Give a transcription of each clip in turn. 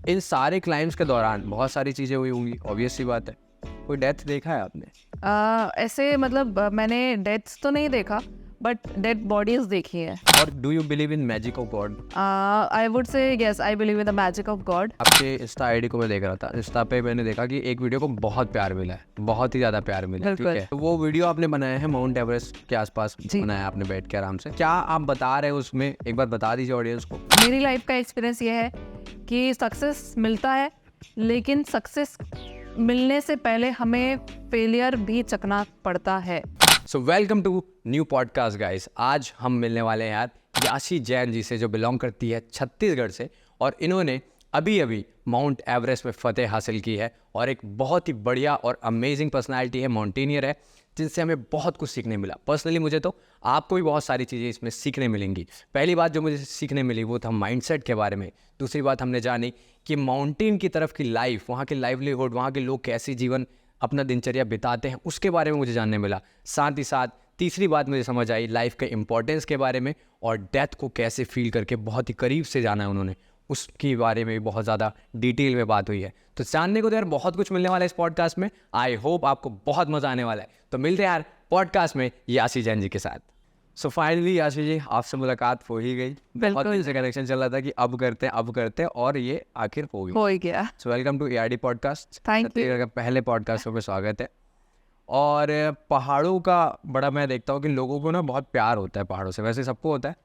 इन सारे क्लाइम्स के दौरान बहुत सारी चीज़ें हुई होंगी, ऑब्वियस सी बात है। कोई डेथ देखा है आपने? ऐसे मतलब मैंने डेथ्स तो नहीं देखा बट डेड बॉडीज देखी है। और do you believe in magic of God? I would say yes, I believe in the magic of God. आपके इंस्टा आईडी को मैं देख रहा था, इंस्टा पे मैंने देखा कि एक वीडियो को बहुत प्यार मिला है, बहुत ही ज़्यादा प्यार मिला है, ठीक है। तो वो वीडियो आपने बनाया है माउंट एवरेस्ट के आसपास बनाया आपने बैठ के आराम से। क्या आप बता रहे हो उसमें, एक बार बता दीजिए ऑडियंस को। मेरी लाइफ का एक्सपीरियंस ये है कि सक्सेस मिलता है, लेकिन सक्सेस मिलने से पहले हमें फेलियर भी चखना पड़ता है। So welcome to new podcast guys. आज हम मिलने वाले हैं यार याशी जैन जी से, जो बिलोंग करती है छत्तीसगढ़ से, और इन्होंने अभी अभी माउंट एवरेस्ट में फतेह हासिल की है और एक बहुत ही बढ़िया और अमेजिंग पर्सनालिटी है, माउंटेनियर है, जिनसे हमें बहुत कुछ सीखने मिला। पर्सनली मुझे तो, आपको भी बहुत सारी चीज़ें इसमें सीखने मिलेंगी। पहली बात जो मुझे सीखने मिली वो था माइंडसेट के बारे में। दूसरी बात हमने जानी कि माउंटेन की तरफ की लाइफ, वहाँ की लाइवलीहुड, वहाँ के लोग कैसे जीवन अपना दिनचर्या बिताते हैं, उसके बारे में मुझे जानने मिला। साथ ही साथ तीसरी बात मुझे समझ आई लाइफ के इंपॉर्टेंस के बारे में, और डेथ को कैसे फील करके बहुत ही करीब से जाना है उन्होंने, उसके बारे में भी बहुत ज़्यादा डिटेल में बात हुई है। तो जानने को तो यार बहुत कुछ मिलने वाला है इस पॉडकास्ट में। आई होप आपको बहुत मज़ा आने वाला है। तो मिलते हैं यार पॉडकास्ट में याशी जैन जी के साथ। सो फाइनली याशी जी, आपसे मुलाकात हो ही गई। बहुत दिन से कनेक्शन चल रहा था कि अब करते हैं, और ये आखिर हो गया। So welcome to ARD podcast. Thank you. पहले पॉडकास्ट में स्वागत है। और पहाड़ों का बड़ा मैं देखता हूँ कि लोगों को ना बहुत प्यार होता है पहाड़ों से, वैसे सबको होता है,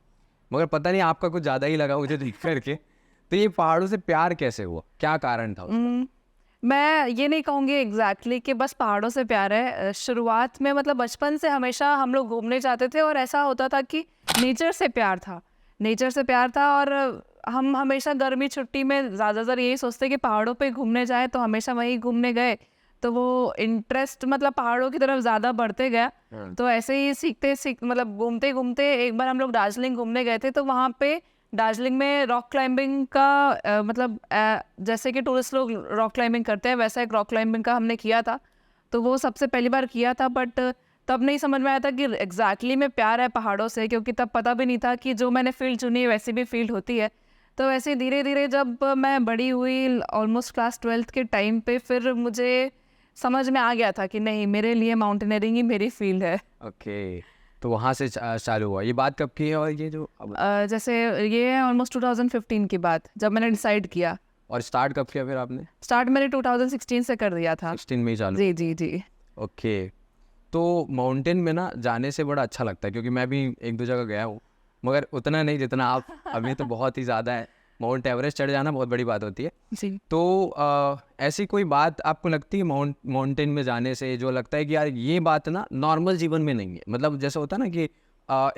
मगर पता नहीं आपका कुछ ज़्यादा ही लगा मुझे देख करके। तो ये पहाड़ों से प्यार कैसे हुआ, क्या कारण था उसका? मैं ये नहीं कहूँगी एग्जैक्टली कि बस पहाड़ों से प्यार है। शुरुआत में मतलब बचपन से हमेशा हम लोग घूमने जाते थे और ऐसा होता था कि नेचर से प्यार था। और हम हमेशा गर्मी छुट्टी में ज़्यादातर यही सोचते कि पहाड़ों पे घूमने जाए, तो हमेशा वहीं घूमने गए। तो वो इंटरेस्ट मतलब पहाड़ों की तरफ ज़्यादा बढ़ते गया। तो ऐसे ही सीखते मतलब घूमते घूमते एक बार हम लोग दार्जिलिंग घूमने गए थे। तो वहाँ पे दार्जिलिंग में रॉक क्लाइंबिंग का जैसे कि टूरिस्ट लोग रॉक क्लाइंबिंग करते हैं, वैसा एक रॉक क्लाइंबिंग का हमने किया था। तो वो सबसे पहली बार किया था, बट तब नहीं समझ में आया था कि एग्जैक्टली में प्यार है पहाड़ों से, क्योंकि तब पता भी नहीं था कि जो मैंने फील्ड चुनी वैसी भी फील्ड होती है। तो वैसे धीरे धीरे जब मैं बड़ी हुई, ऑलमोस्ट क्लास 12th के टाइम पे, फिर मुझे समझ में आ गया था कि नहीं, मेरे लिए माउंटेनियरिंग ही मेरी फील्ड है। ओके, तो वहाँ से चालू हुआ। ये बात कब की है? और ये जो जैसे ये है ऑलमोस्ट 2015 की बात, जब मैंने डिसाइड किया। और स्टार्ट कब किया फिर आपने? स्टार्ट मैंने 2016 से कर दिया था। 16 में ही चालू? जी जी जी। ओके, तो माउंटेन में ना जाने से बड़ा अच्छा लगता है, क्योंकि मैं भी एक दो जगह गया हूँ, मगर उतना नहीं जितना आप। अभी तो बहुत ही ज़्यादा है। माउंट एवरेस्ट चढ़ जाना बहुत बड़ी बात होती है जी। तो ऐसी कोई बात आपको लगती है माउंटेन में जाने से, जो लगता है कि यार ये बात ना नॉर्मल जीवन में नहीं है? मतलब जैसे होता है ना कि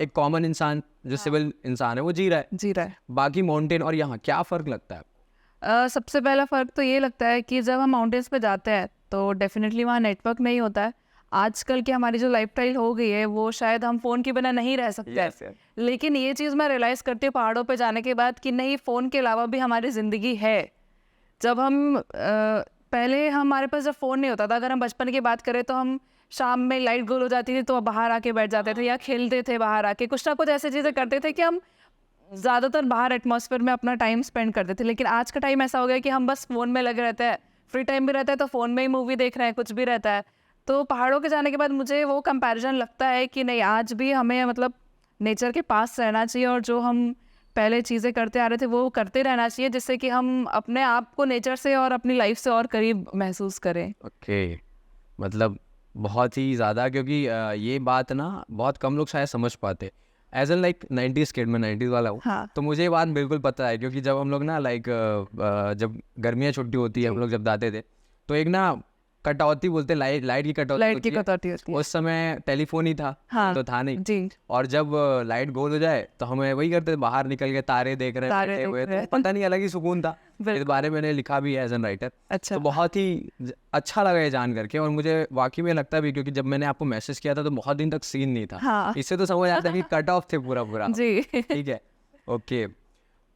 एक कॉमन इंसान जो सिविल इंसान है वो जी रहा है, बाकी माउंटेन और यहाँ क्या फ़र्क लगता है? सबसे पहला फ़र्क तो ये लगता है कि जब हम माउंटेन्स पे जाते हैं तो डेफिनेटली वहाँ नेटवर्क नहीं होता है। आजकल की हमारी जो लाइफस्टाइल हो गई है, वो शायद हम फ़ोन के बिना नहीं रह सकते। लेकिन ये चीज़ मैं रियलाइज़ करती हूँ पहाड़ों पे जाने के बाद कि नहीं, फ़ोन के अलावा भी हमारी ज़िंदगी है। जब हम पहले हमारे पास जब फ़ोन नहीं होता था, अगर हम बचपन की बात करें तो हम शाम में लाइट गोल हो जाती थी तो बाहर आके बैठ जाते थे या खेलते थे बाहर आके, कुछ ना कुछ ऐसी चीज़ें करते थे कि हम ज़्यादातर बाहर एटमॉस्फेयर में अपना टाइम स्पेंड करते थे। लेकिन आज का टाइम ऐसा हो गया कि हम बस फ़ोन में लगे रहते हैं, फ्री टाइम भी रहता है तो फ़ोन में ही मूवी देख रहे हैं, कुछ भी रहता है। तो पहाड़ों के जाने के बाद मुझे वो कंपैरिजन लगता है कि नहीं, आज भी हमें मतलब नेचर के पास रहना चाहिए, और जो हम पहले चीज़ें करते आ रहे थे वो करते रहना चाहिए, जिससे कि हम अपने आप को नेचर से और अपनी लाइफ से और करीब महसूस करें। ओके, मतलब बहुत ही ज़्यादा, क्योंकि ये बात ना बहुत कम लोग शायद समझ पाते। As an like 90s kid, मैं 90s वाला हूँ। हाँ। तो मुझे ये बात बिल्कुल पता है, क्योंकि जब हम लोग ना लाइक जब गर्मियाँ छुट्टी होती है, हम लोग जब जाते थे, तो एक ना कटौती बोलते, लाइट की कटौती होती है। उस समय टेलीफोन ही था। हाँ, तो था नहीं जी। और जब लाइट गोल हो जाए तो हमें वही करते थे, बाहर निकल के तारे देख रहे हैं, बैठे हुए, तो पता नहीं अलग ही सुकून था। इस बारे में मैंने लिखा भी है एज एन राइटर। अच्छा। तो बहुत ही अच्छा लगा ये जान करके, और मुझे वाकई में लगता भी, क्योंकि जब मैंने आपको मैसेज किया था तो बहुत दिन तक सीन नहीं था। हाँ। इससे तो समझ आता है कि कट ऑफ थे पूरा जी। ठीक है। ओके,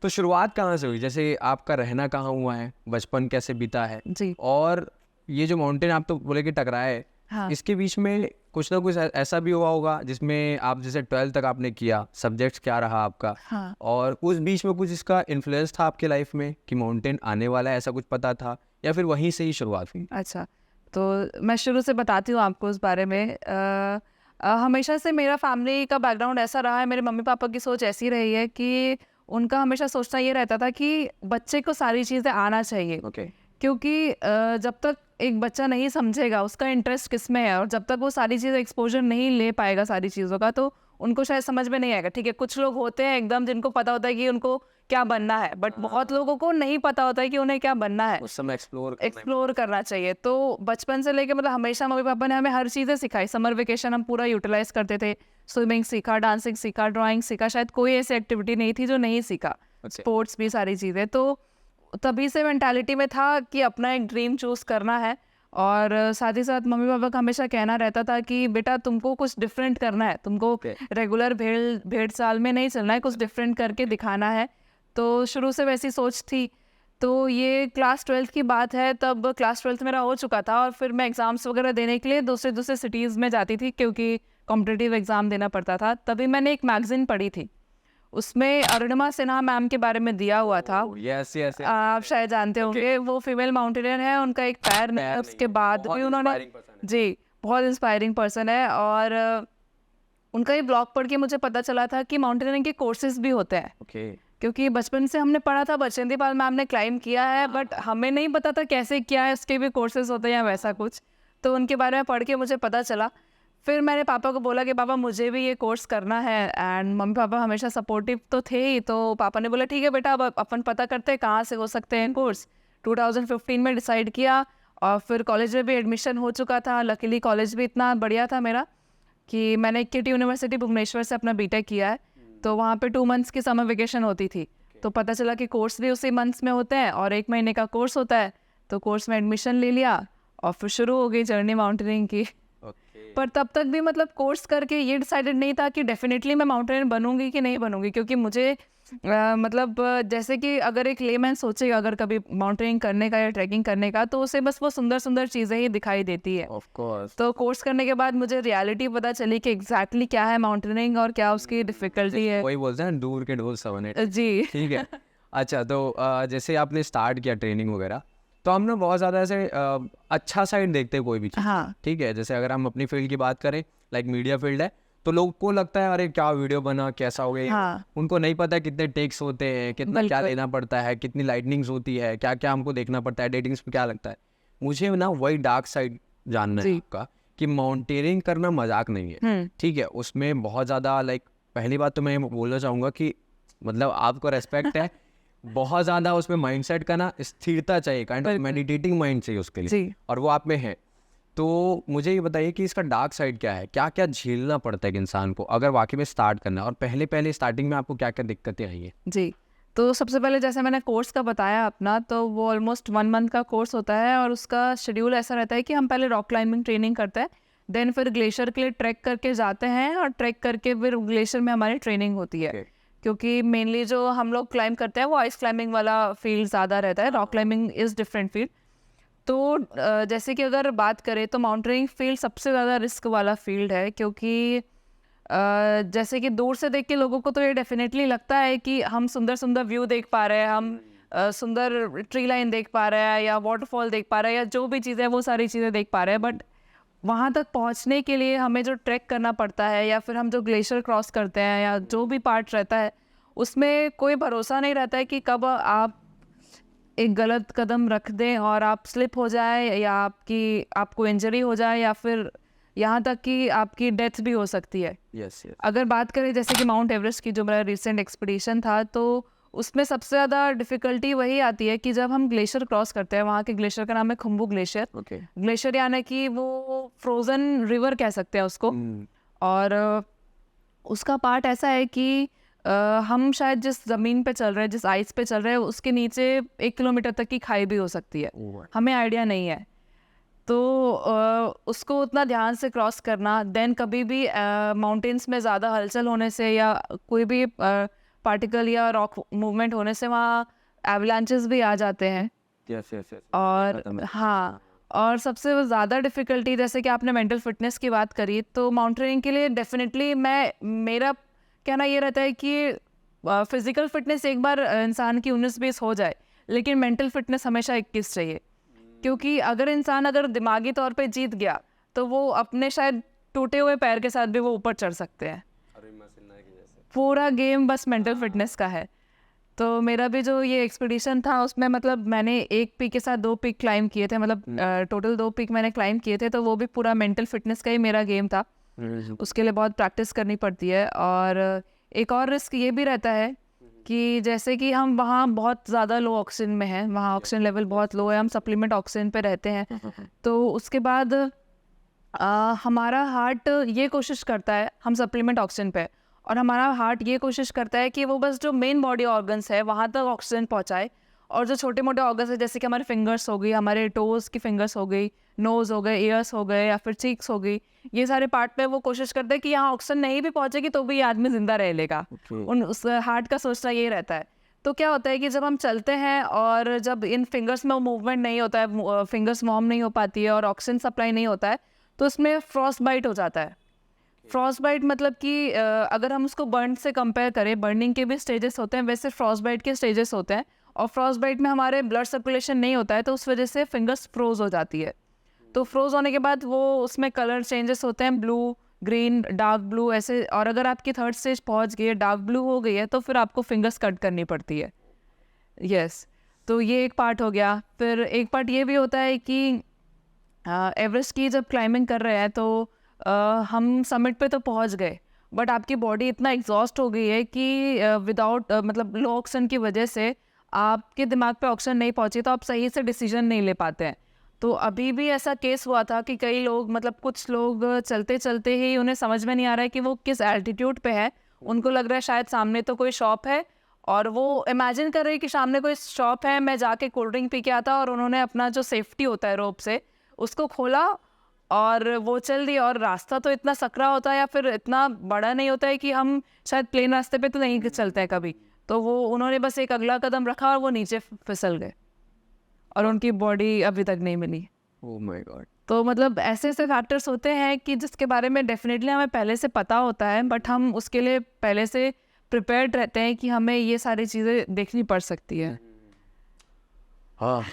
तो शुरुआत कहाँ से हुई? जैसे आपका रहना कहाँ हुआ है, बचपन कैसे बीता है जी। और ये जो माउंटेन आप तो बोले कि टकराए, हाँ। इसके बीच में कुछ ना कुछ ऐसा भी हुआ होगा जिसमें आप जैसे 12th तक आपने किया, सब्जेक्ट्स क्या रहा आपका, हाँ। और उस बीच में कुछ इसका इन्फ्लुएंस था आपके लाइफ में कि माउंटेन आने वाला है, ऐसा कुछ पता था, या फिर वहीं से ही शुरुआत हुई? अच्छा, तो मैं शुरू से बताती हूँ आपको उस बारे में। हमेशा से मेरा फैमिली का बैकग्राउंड ऐसा रहा है, मेरे मम्मी पापा की सोच ऐसी रही है कि उनका हमेशा सोचना ये रहता था कि बच्चे को सारी चीज़ें आना चाहिए। ओके। क्योंकि जब तक एक बच्चा नहीं समझेगा उसका इंटरेस्ट किस में है, और जब तक वो सारी चीज़ें एक्सपोजर नहीं ले पाएगा सारी चीज़ों का, तो उनको शायद समझ में नहीं आएगा। ठीक है, कुछ लोग होते हैं एकदम जिनको पता होता है कि उनको क्या बनना है, बट बहुत लोगों को नहीं पता होता है कि उन्हें क्या बनना है। उस समय एक्सप्लोर करना चाहिए। तो बचपन से लेके मतलब हमेशा मम्मी पापा ने हमें हर चीज़ें सिखाई। समर वेकेशन हम पूरा यूटिलाइज करते थे। स्विमिंग सीखा, डांसिंग सीखा, ड्राइंग सीखा, शायद कोई ऐसी एक्टिविटी नहीं थी जो नहीं सीखा। स्पोर्ट्स भी, सारी चीज़ें। तो तभी से मेंटालिटी में था कि अपना एक ड्रीम चूज करना है। और साथ ही साथ मम्मी पापा का हमेशा कहना रहता था कि बेटा तुमको कुछ डिफरेंट करना है, तुमको रेगुलर भेड़ चाल में नहीं चलना है, कुछ डिफरेंट करके दिखाना है। तो शुरू से वैसी सोच थी। तो ये क्लास 12th की बात है, तब क्लास 12th मेरा हो चुका था और फिर मैं एग्ज़ाम्स वगैरह देने के लिए दूसरे सिटीज़ में जाती थी, क्योंकि कॉम्पिटिटिव एग्ज़ाम देना पड़ता था। तभी मैंने एक मैगज़ीन पढ़ी थी, उसमें अरुणिमा सिन्हा मैम के बारे में दिया हुआ था। Yes yes. आप शायद जानते होंगे, वो फीमेल माउंटेनियर है, उनका एक पैर नहीं है, उसके बाद भी उन्होंने, जी, बहुत इंस्पायरिंग पर्सन है। और उनका ये ब्लॉग पढ़ के मुझे पता चला था कि माउंटेनियरिंग के कोर्सेज भी होते हैं। क्योंकि बचपन से हमने पढ़ा था, बचेंद्री पाल मैम ने क्लाइम किया है, बट हमें नहीं पता था कैसे क्या है, उसके भी कोर्सेज होते हैं या वैसा कुछ। तो उनके बारे में पढ़ के मुझे पता चला। फिर मैंने पापा को बोला कि पापा मुझे भी ये कोर्स करना है, एंड मम्मी पापा हमेशा सपोर्टिव तो थे ही। तो पापा ने बोला ठीक है बेटा, अब अपन पता करते हैं कहाँ से हो सकते हैं कोर्स। 2015 में डिसाइड किया, और फिर कॉलेज में भी एडमिशन हो चुका था। लकीली कॉलेज भी इतना बढ़िया था मेरा कि मैंने KT यूनिवर्सिटी भुवनेश्वर से अपना बीटेक किया है। तो वहाँ पे 2 मंथ्स की समर वेकेशन होती थी। तो पता चला कि कोर्स भी उसी मंथ्स में होते हैं और 1 महीने का कोर्स होता है। तो कोर्स में एडमिशन ले लिया और फिर शुरू हो गई जर्नी माउंटेनियरिंग की। पर तब तक भी मतलब कोर्स करके ये डिसाइडेड नहीं था कि डेफिनेटली मैं माउंटेनियर बनूंगी कि नहीं बनूंगी, क्योंकि मुझे मतलब जैसे कि अगर एक लेमैन सोचेगा अगर कभी माउंटेनियरिंग करने का या ट्रैकिंग करने का, तो उसे बस वो सुंदर सुंदर चीज़ें ही दिखाई देती है। Of course. तो कोर्स करने के बाद मुझे रियलिटी पता चली कि एग्जैक्टली क्या है माउंटेनियरिंग और क्या उसकी डिफिकल्टी है। वही बोलते हैं दूर के ढोल सवने। जी। ठीक है। अच्छा, तो जैसे आपने स्टार्ट किया ट्रेनिंग वगैरह, तो हम ना बहुत ज़्यादा ऐसे अच्छा साइड देखते हैं कोई भी चीज़। हाँ। ठीक है, जैसे अगर हम अपनी फील्ड की बात करें, लाइक मीडिया फील्ड है, तो लोग को लगता है अरे क्या वीडियो बना, कैसा हो गया। हाँ। उनको नहीं पता कितने टेक्स होते हैं, कितना क्या लेना पड़ता है, कितनी लाइटनिंग्स होती है, क्या क्या हमको देखना पड़ता है, एडिटिंग्स में क्या लगता है। मुझे ना वही डार्क साइड जानना है आपका कि माउंटेनियरिंग करना मजाक नहीं है। ठीक है, उसमें बहुत ज़्यादा लाइक पहली बात तो मैं बोलना चाहूँगा कि मतलब आपको रेस्पेक्ट है बहुत ज़्यादा। उसमें माइंडसेट का ना स्थिरता चाहिए, काइंड ऑफ मेडिटेटिंग माइंड चाहिए उसके लिए, और वो आप में है। तो मुझे ये बताइए कि इसका डार्क साइड क्या है, क्या क्या झेलना पड़ता है एक इंसान को अगर वाकई में स्टार्ट करना है, और पहले स्टार्टिंग में आपको क्या क्या दिक्कतें आई है? जी, तो सबसे पहले जैसे मैंने कोर्स का बताया अपना, तो वो ऑलमोस्ट 1 मंथ का कोर्स होता है और उसका शेड्यूल ऐसा रहता है कि हम पहले रॉक क्लाइंबिंग ट्रेनिंग करते हैं, देन फिर ग्लेशियर के लिए ट्रैक करके जाते हैं, और ट्रैक करके फिर ग्लेशियर में हमारी ट्रेनिंग होती है। क्योंकि मेनली जो हम लोग क्लाइंब करते हैं वो आइस क्लाइंबिंग वाला फील्ड ज़्यादा रहता है, rock climbing is different field. तो जैसे कि अगर बात करें तो माउंटेनियरिंग फील्ड सबसे ज़्यादा रिस्क वाला फील्ड है, क्योंकि जैसे कि दूर से देख के लोगों को तो ये डेफिनेटली लगता है कि हम सुंदर सुंदर व्यू देख पा रहे हैं, हम सुंदर ट्री लाइन देख पा रहे हैं, या वाटरफॉल देख पा रहे हैं, या जो भी चीज़ें वो सारी चीज़ें देख पा रहे हैं। बट वहाँ तक पहुँचने के लिए हमें जो ट्रैक करना पड़ता है, या फिर हम जो ग्लेशियर क्रॉस करते हैं, या जो भी पार्ट रहता है, उसमें कोई भरोसा नहीं रहता है कि कब आप एक गलत कदम रख दें और आप स्लिप हो जाए, या आपको इंजरी हो जाए, या फिर यहाँ तक कि आपकी डेथ भी हो सकती है। yes. अगर बात करें जैसे कि माउंट एवरेस्ट की, जो मेरा रिसेंट एक्सपीडिशन था, तो उसमें सबसे ज़्यादा डिफ़िकल्टी वही आती है कि जब हम ग्लेशियर क्रॉस करते हैं, वहाँ के ग्लेशियर का नाम है खुम्बू ग्लेशियर। ग्लेशियर यानी कि वो फ्रोज़न रिवर कह सकते हैं उसको। और उसका पार्ट ऐसा है कि हम शायद जिस ज़मीन पे चल रहे हैं, जिस आइस पे चल रहे हैं, उसके नीचे 1 किलोमीटर तक की खाई भी हो सकती है। हमें आइडिया नहीं है, तो उसको उतना ध्यान से क्रॉस करना। देन कभी भी माउंटेन्स में ज़्यादा हलचल होने से, या कोई भी पार्टिकल या रॉक मूवमेंट होने से वहाँ एवलांचेस भी आ जाते हैं। yes. और हाँ, और सबसे ज़्यादा डिफ़िकल्टी, जैसे कि आपने मेंटल फिटनेस की बात करी, तो माउंटेनियरिंग के लिए डेफिनेटली मेरा कहना ये रहता है कि फिज़िकल फिटनेस एक बार इंसान की 19-20 हो जाए, लेकिन मेंटल फिटनेस हमेशा 21 चाहिए। क्योंकि अगर दिमागी तौर पे जीत गया तो वो अपने शायद टूटे हुए पैर के साथ भी वो ऊपर चढ़ सकते हैं। पूरा गेम बस मेंटल फिटनेस का है। तो मेरा भी जो ये एक्सपीडिशन था उसमें मतलब मैंने एक पीक के साथ 2 पीक क्लाइम किए थे, मतलब टोटल 2 पीक मैंने क्लाइम किए थे, तो वो भी पूरा मेंटल फिटनेस का ही मेरा गेम था। उसके लिए बहुत प्रैक्टिस करनी पड़ती है। और एक और रिस्क ये भी रहता है कि जैसे कि हम वहाँ बहुत ज़्यादा लो ऑक्सीजन में हैं, वहाँ ऑक्सीजन लेवल बहुत लो है, हम सप्लीमेंट ऑक्सीजन पे रहते हैं। तो उसके बाद हमारा हार्ट ये कोशिश करता है, हम सप्लीमेंट ऑक्सीजन पे, और हमारा हार्ट ये कोशिश करता है कि वो बस जो मेन बॉडी ऑर्गन्स है वहाँ तक ऑक्सीजन पहुँचाए, और जो छोटे मोटे ऑर्गन्स है जैसे कि हमारे फिंगर्स हो गई, हमारे टोज़ की फिंगर्स हो गई, नोज़ हो गए, ईयर्स हो गए, या फिर चीक्स हो गई, ये सारे पार्ट पे वो कोशिश करते हैं कि यहाँ ऑक्सीजन नहीं भी पहुँचेगी तो भी ये आदमी जिंदा रह लेगा। उस हार्ट का सोचना ये रहता है। तो क्या होता है कि जब हम चलते हैं और जब इन फिंगर्स में मूवमेंट नहीं होता है, फिंगर्स वार्म नहीं हो पाती है और ऑक्सीजन सप्लाई नहीं होता है, तो इसमें फ्रॉस्ट बाइट हो जाता है। फ्रॉस्ट बाइट मतलब कि अगर हम उसको बर्न से कंपेयर करें, बर्निंग के भी स्टेजेस होते हैं, वैसे फ्रॉस्ट बाइट के स्टेजेस होते हैं। और फ्रॉस्ट बाइट में हमारे ब्लड सर्कुलेशन नहीं होता है, तो उस वजह से फिंगर्स फ्रोज हो जाती है। तो फ्रोज होने के बाद वो उसमें कलर चेंजेस होते हैं, ब्लू, ग्रीन, डार्क ब्लू ऐसे। और अगर आपकी 3rd स्टेज पहुंच गई है, डार्क ब्लू हो गई है, तो फिर आपको फिंगर्स कट करनी पड़ती है। यस, तो ये एक पार्ट हो गया। फिर एक पार्ट ये भी होता है कि एवरेस्ट की जब क्लाइंबिंग कर रहे हैं तो हम समिट पे तो पहुंच गए, बट आपकी बॉडी इतना एग्जॉस्ट हो गई है कि विदाउट मतलब लो ऑक्सीजन की वजह से आपके दिमाग पे ऑक्सीजन नहीं पहुंची, तो आप सही से डिसीजन नहीं ले पाते हैं। तो अभी भी ऐसा केस हुआ था कि कई लोग, मतलब कुछ लोग चलते चलते ही उन्हें समझ में नहीं आ रहा है कि वो किस एल्टीट्यूड पे है। उनको लग रहा है शायद सामने तो कोई शॉप है, और वो इमेजिन कर रहे हैं कि सामने कोई शॉप है, मैं जाके कोल्ड ड्रिंक पी के आता, और उन्होंने अपना जो सेफ्टी होता है रोप से उसको खोला और वो चल दी। और रास्ता तो इतना सकरा होता है या फिर इतना बड़ा नहीं होता है कि हम शायद प्लेन रास्ते पे तो नहीं चलते हैं कभी, तो वो उन्होंने बस एक अगला कदम रखा और वो नीचे फिसल गए, और उनकी बॉडी अभी तक नहीं मिली। Oh my God. तो मतलब ऐसे ऐसे फैक्टर्स होते हैं कि जिसके बारे में डेफिनेटली हमें पहले से पता होता है, बट हम उसके लिए पहले से प्रिपेयर्ड रहते हैं कि हमें ये सारी चीज़ें देखनी पड़ सकती है। हाँ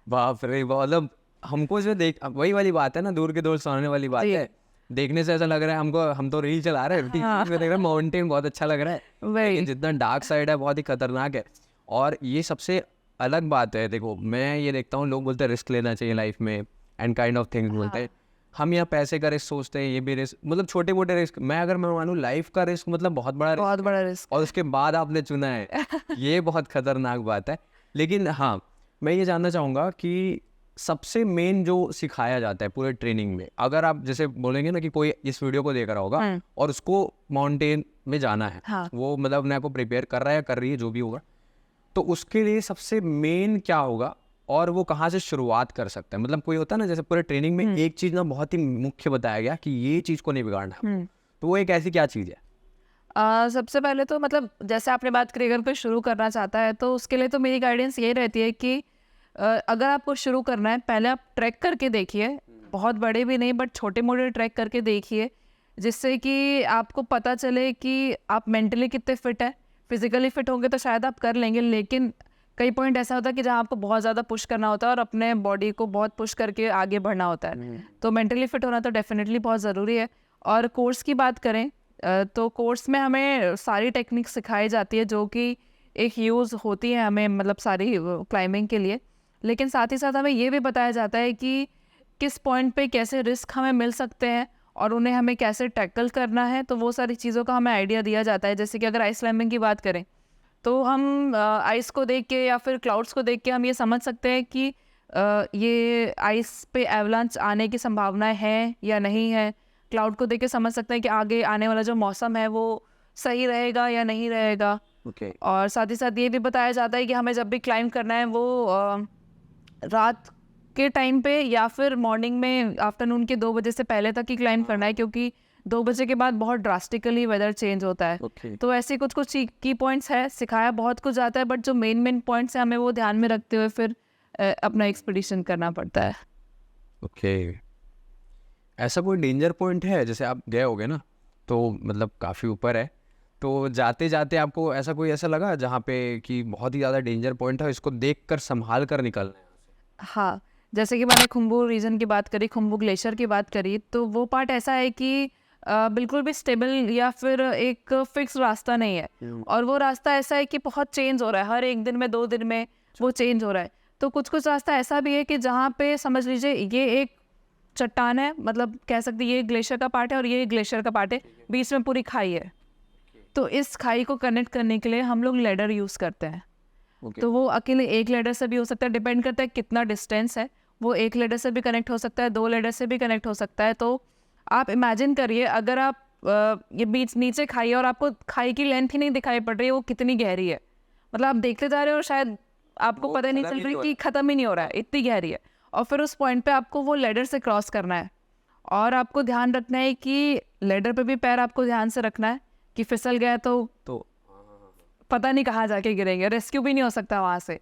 बाप रे, मतलब हमको इसमें देख, वही वाली बात है ना, दूर के दूर सुनाने वाली बात जी। है। देखने से ऐसा लग रहा है हमको, हम तो रील चला रहे हैं, हाँ। देख रहे हैं माउंटेन बहुत अच्छा लग रहा है, वही। लेकिन जितना डार्क साइड है बहुत ही खतरनाक है। और ये सबसे अलग बात है। देखो, मैं ये देखता हूँ, लोग बोलते हैं रिस्क लेना चाहिए लाइफ में एंड काइंड ऑफ थिंग्स बोलते हैं। हम यहाँ पैसे का रिस्क सोचते हैं, ये भी रिस्क, मतलब छोटे मोटे रिस्क। मैं मानूँ लाइफ का रिस्क मतलब बहुत बड़ा रिस्क, बहुत बड़ा रिस्क। और उसके बाद आपने चुना है, ये बहुत खतरनाक बात है। लेकिन हाँ, मैं ये जानना चाहूँगा कि सबसे मेन जो सिखाया जाता है पूरे ट्रेनिंग में, अगर आप जैसे बोलेंगे ना कि कोई इस वीडियो को देख रहा होगा और उसको माउंटेन में जाना है, हाँ। वो मतलब अपने आप को प्रिपेयर कर रहा है या कर रही है, जो भी होगा, तो उसके लिए सबसे मेन क्या होगा और वो कहाँ से शुरुआत कर सकता है? मतलब कोई होता है ना, जैसे पूरे ट्रेनिंग में एक चीज़ ना बहुत ही मुख्य बताया गया कि ये चीज़ को नहीं बिगाड़ना है, तो वो एक ऐसी क्या चीज़ है? सबसे पहले तो मतलब जैसे आपने बात करी, अगर कोई शुरू करना चाहता है तो उसके लिए तो मेरी गाइडेंस ये रहती है कि अगर आपको शुरू करना है, पहले आप ट्रैक करके देखिए, बहुत बड़े भी नहीं बट छोटे मोटे ट्रैक करके देखिए, जिससे कि आपको पता चले कि आप मेंटली कितने फिट है। फिजिकली फिट होंगे तो शायद आप कर लेंगे, लेकिन कई पॉइंट ऐसा होता है कि जहाँ आपको बहुत ज़्यादा पुश करना होता है और अपने बॉडी को बहुत पुश करके आगे बढ़ना होता है, तो मेंटली फिट होना तो डेफिनेटली बहुत ज़रूरी है। और कोर्स की बात करें तो कोर्स में हमें सारी टेक्निक सिखाई जाती है जो कि एक यूज़ होती है हमें, मतलब सारी क्लाइंबिंग के लिए। लेकिन साथ ही साथ हमें ये भी बताया जाता है कि किस पॉइंट पे कैसे रिस्क हमें मिल सकते हैं और उन्हें हमें कैसे टैकल करना है, तो वो सारी चीज़ों का हमें आइडिया दिया जाता है। जैसे कि अगर आइस क्लाइंबिंग की बात करें तो हम आइस को देख के या फिर क्लाउड्स को देख के हम ये समझ सकते हैं कि ये आइस पे एवलांच आने की संभावनाएं हैं या नहीं है। क्लाउड को देख के समझ सकते हैं कि आगे आने वाला जो मौसम है वो सही रहेगा या नहीं रहेगा। और साथ ही साथ ये भी बताया जाता है कि हमें जब भी क्लाइंब करना है वो रात के टाइम पे या फिर मॉर्निंग में आफ्टरनून के 2 बजे से पहले तक ही क्लाइंब करना है, क्योंकि 2 बजे के बाद बहुत ड्रास्टिकली वेदर चेंज होता है। तो ऐसे कुछ कुछ की पॉइंट्स है, सिखाया बहुत कुछ जाता है, बट जो मेन पॉइंट्स है हमें वो ध्यान में रखते हुए फिर अपना एक्सपीडिशन करना पड़ता है। ओके, ऐसा कोई डेंजर पॉइंट है, जैसे आप गए होगे ना तो मतलब काफ़ी ऊपर है, तो जाते जाते आपको ऐसा कोई ऐसा लगा जहाँ पे कि बहुत ही ज़्यादा डेंजर पॉइंट है, इसको देख कर संभाल कर निकलना है? हाँ, जैसे कि मैंने खुम्बू रीजन की बात करी, खुम्बू ग्लेशियर की बात करी, तो वो पार्ट ऐसा है कि बिल्कुल भी स्टेबल या फिर एक फिक्स रास्ता नहीं है, और वो रास्ता ऐसा है कि बहुत चेंज हो रहा है, हर एक दिन में 2 दिन में वो चेंज हो रहा है। तो कुछ कुछ रास्ता ऐसा भी है कि जहाँ पे समझ लीजिए ये एक चट्टान है, मतलब कह सकते हैं ये ग्लेशियर का पार्ट है और ये ग्लेशियर का पार्ट है, बीच में पूरी खाई है। तो इस खाई को कनेक्ट करने के लिए हम लोग लेडर यूज़ करते हैं। ओके, तो वो अकेले एक लेडर से भी हो सकता है, डिपेंड करता है कितना डिस्टेंस है। वो एक लेडर से भी कनेक्ट हो सकता है, 2 लेडर से भी कनेक्ट हो सकता है। तो आप इमेजिन करिए, अगर आप ये बीच नीचे खाई है और आपको खाई की लेंथ ही नहीं दिखाई पड़ रही है वो कितनी गहरी है, मतलब आप देखते जा रहे हो और शायद आपको वो पता नहीं खत्म चल ही रही नहीं हो कि ख़त्म ही नहीं हो रहा है, इतनी गहरी है। और फिर उस पॉइंट पे आपको वो लेडर से क्रॉस करना है, और आपको ध्यान रखना है कि लेडर पे भी पैर आपको ध्यान से रखना है कि फिसल गया तो पता नहीं कहाँ जाके गिरेंगे, रेस्क्यू भी नहीं हो सकता वहाँ से।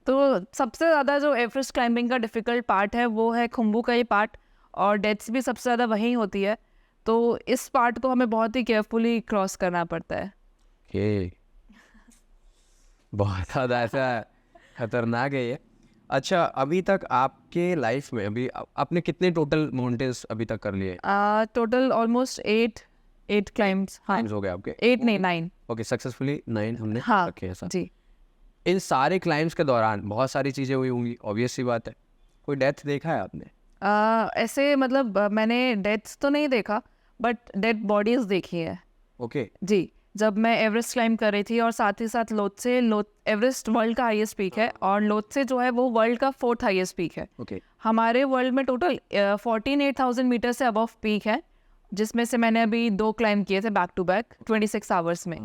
तो सबसे ज़्यादा जो एवरेस्ट क्लाइंबिंग का डिफ़िकल्ट पार्ट है वो है खुम्बू का ये पार्ट, और डेथ्स भी सबसे ज़्यादा वहीं होती है। तो इस पार्ट को हमें बहुत ही केयरफुली क्रॉस करना पड़ता है। ओके, बहुत ज़्यादा ऐसा खतरनाक है ये। अच्छा, अभी तक आपके लाइफ में अभी आपने कितने टोटल माउंटेन्स अभी तक कर लिए? Total almost 8 climbs. हाँ, टाइम्स हो गए आपके? 8 नहीं 9। ओके, सक्सेसफुली 9 हमने हाँ रखे ऐसा। जी। इन सारे क्लाइम्स के दौरान बहुत सारी चीज़ें हुई होंगी, ऑब्वियस सी बात है। कोई डेथ देखा है आपने? ऐसे मतलब मैंने डेथ्स तो नहीं देखा, बट डेड बॉडीज़ देखी है ओके, जी। जब मैं एवरेस्ट क्लाइंब कर रही थी और साथ ही साथ लोत्से, एवरेस्ट वर्ल्ड का हाईएस्ट पीक है और लोत्से जो है वो वर्ल्ड का 4th हाईएस्ट पीक है। ओके, हमारे वर्ल्ड में टोटल 48,000 मीटर से अबव पीक है, जिसमें से मैंने अभी 2 क्लाइंब किए थे बैक टू बैक 26 आवर्स में।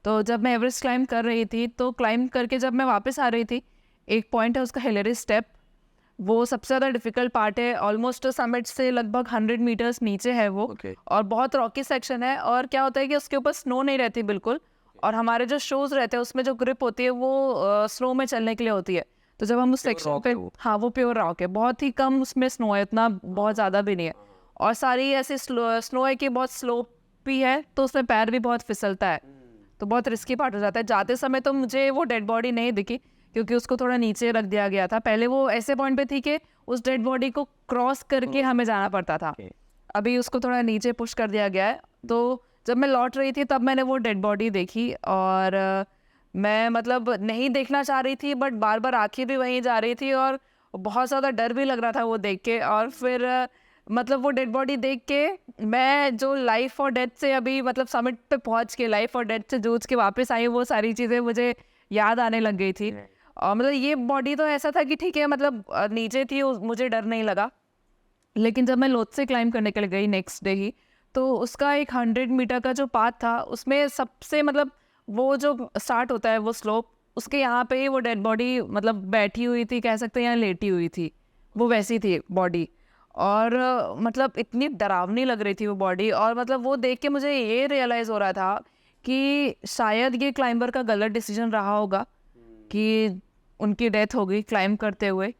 तो जब मैं एवरेस्ट क्लाइंब कर रही थी तो क्लाइंब करके जब मैं वापस आ रही थी, एक पॉइंट है उसका हिलेरी स्टेप, वो सबसे ज़्यादा डिफिकल्ट पार्ट है। ऑलमोस्ट समिट से लगभग 100 मीटर्स नीचे है वो, ओके, और बहुत रॉकी सेक्शन है। और क्या होता है कि उसके ऊपर स्नो नहीं रहती बिल्कुल, और हमारे जो शूज़ रहते हैं उसमें जो ग्रिप होती है वो स्नो में चलने के लिए होती है। तो जब हम उस सेक्शन rock पे, है वो? हाँ वो प्योर रॉक है, बहुत ही कम उसमें स्नो है, इतना बहुत ज़्यादा भी नहीं है। और सारी ऐसी स्नो है कि बहुत स्लोप भी है, तो उसमें पैर भी बहुत फिसलता है, तो बहुत रिस्की पार्ट हो जाता है। जाते समय तो मुझे वो डेड बॉडी नहीं दिखी, क्योंकि उसको थोड़ा नीचे रख दिया गया था। पहले वो ऐसे पॉइंट पे थी कि उस डेड बॉडी को क्रॉस करके हमें जाना पड़ता था, अभी उसको थोड़ा नीचे पुश कर दिया गया है। तो जब मैं लौट रही थी तब मैंने वो डेड बॉडी देखी, और मैं मतलब नहीं देखना चाह रही थी, बट बार बार आंखें भी वहीं जा रही थी और बहुत ज़्यादा डर भी लग रहा था वो देख के। और फिर मतलब वो डेड बॉडी देख के मैं जो लाइफ और डेथ से अभी मतलब समिट पे पहुंच के लाइफ और डेथ से जूझ के वापस आई, वो सारी चीज़ें मुझे याद आने लग गई थी। और मतलब ये बॉडी तो ऐसा था कि ठीक है, मतलब नीचे थी, मुझे डर नहीं लगा। लेकिन जब मैं लोत्से क्लाइंब करने के लिए गई नेक्स्ट डे ही, तो उसका एक 100 मीटर का जो पाथ था उसमें सबसे मतलब वो जो स्टार्ट होता है वो स्लोप, उसके यहाँ पे ही वो डेड बॉडी मतलब बैठी हुई थी, कह सकते हैं, या लेटी हुई थी, वो वैसी थी बॉडी। और मतलब इतनी डरावनी लग रही थी वो बॉडी, और मतलब वो देख के मुझे ये रियलाइज़ हो रहा था कि शायद ये क्लाइंबर का गलत डिसीजन रहा होगा कि उनकी डेथ हो गई क्लाइंब करते हुए,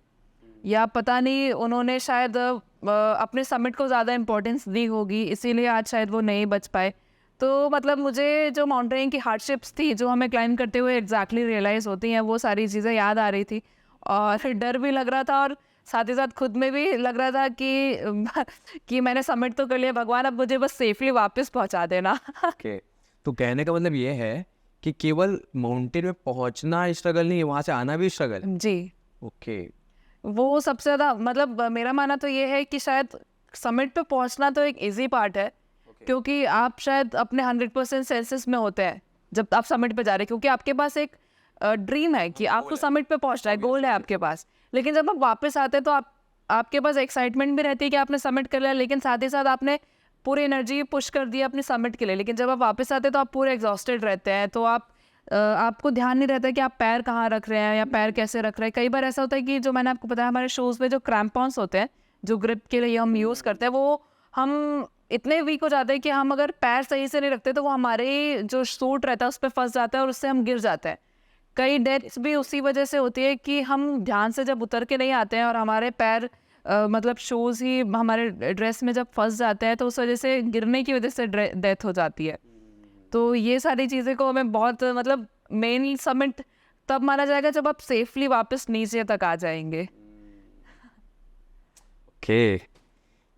या पता नहीं उन्होंने शायद अपने समिट को ज़्यादा इम्पोर्टेंस दी होगी, इसीलिए आज शायद वो नहीं बच पाए। तो मतलब मुझे जो माउंटेनिंग की हार्डशिप्स थी जो हमें क्लाइंब करते हुए एग्जैक्टली रियलाइज़ होती हैं, वो सारी चीज़ें याद आ रही थी, और डर भी लग रहा था, और साथ ही साथ खुद में भी लग रहा था कि मैंने समिट तो कर लिया, भगवान अब मुझे बस सेफली वापस पहुंचा देना। ओके। तो कहने का मतलब ये है कि केवल माउंटेन में पहुंचना स्ट्रगल नहीं है, वहां से आना भी स्ट्रगल है। जी, ओके, वो सबसे ज़्यादा मतलब मेरा मानना तो ये है कि शायद समिट पे पहुंचना तो एक इजी पार्ट है, क्योंकि आप शायद अपने 100% सेंसेस में होते हैं जब आप समिट पे जा रहे हैं, क्योंकि आपके पास एक ड्रीम है कि आपको समिट पे पहुंचना है, गोल है आपके पास। लेकिन जब आप वापस आते हैं तो आपके पास एक्साइटमेंट भी रहती है कि आपने समिट कर लिया, लेकिन साथ ही साथ आपने पूरी एनर्जी पुश कर दी अपनी समिट के लिए। लेकिन जब आप वापस आते हैं तो आप पूरे एग्जॉस्टेड रहते हैं, तो आपको ध्यान नहीं रहता कि आप पैर कहाँ रख रहे हैं या पैर कैसे रख रहे हैं। कई बार ऐसा होता है कि जो मैंने आपको बताया, हमारे शूज़ में जो क्रैम्पॉन्स होते हैं जो ग्रिप के लिए हम यूज़ करते हैं, वो हम इतने वीक हो जाते हैं कि हम अगर पैर सही से नहीं रखते तो वो हमारे जो सूट रहता है उस पर फंस जाता है और उससे हम गिर जाते हैं। कई डेथ्स भी उसी वजह से होती है कि हम ध्यान से जब उतर के नहीं आते हैं और हमारे पैर मतलब शूज़ ही हमारे ड्रेस में जब फंस जाते हैं तो उस वजह से गिरने की वजह से डेथ हो जाती है। तो ये सारी चीज़ें को हमें बहुत मतलब मेन समिट तब माना जाएगा जब आप सेफली वापस नीचे तक आ जाएंगे। ओके,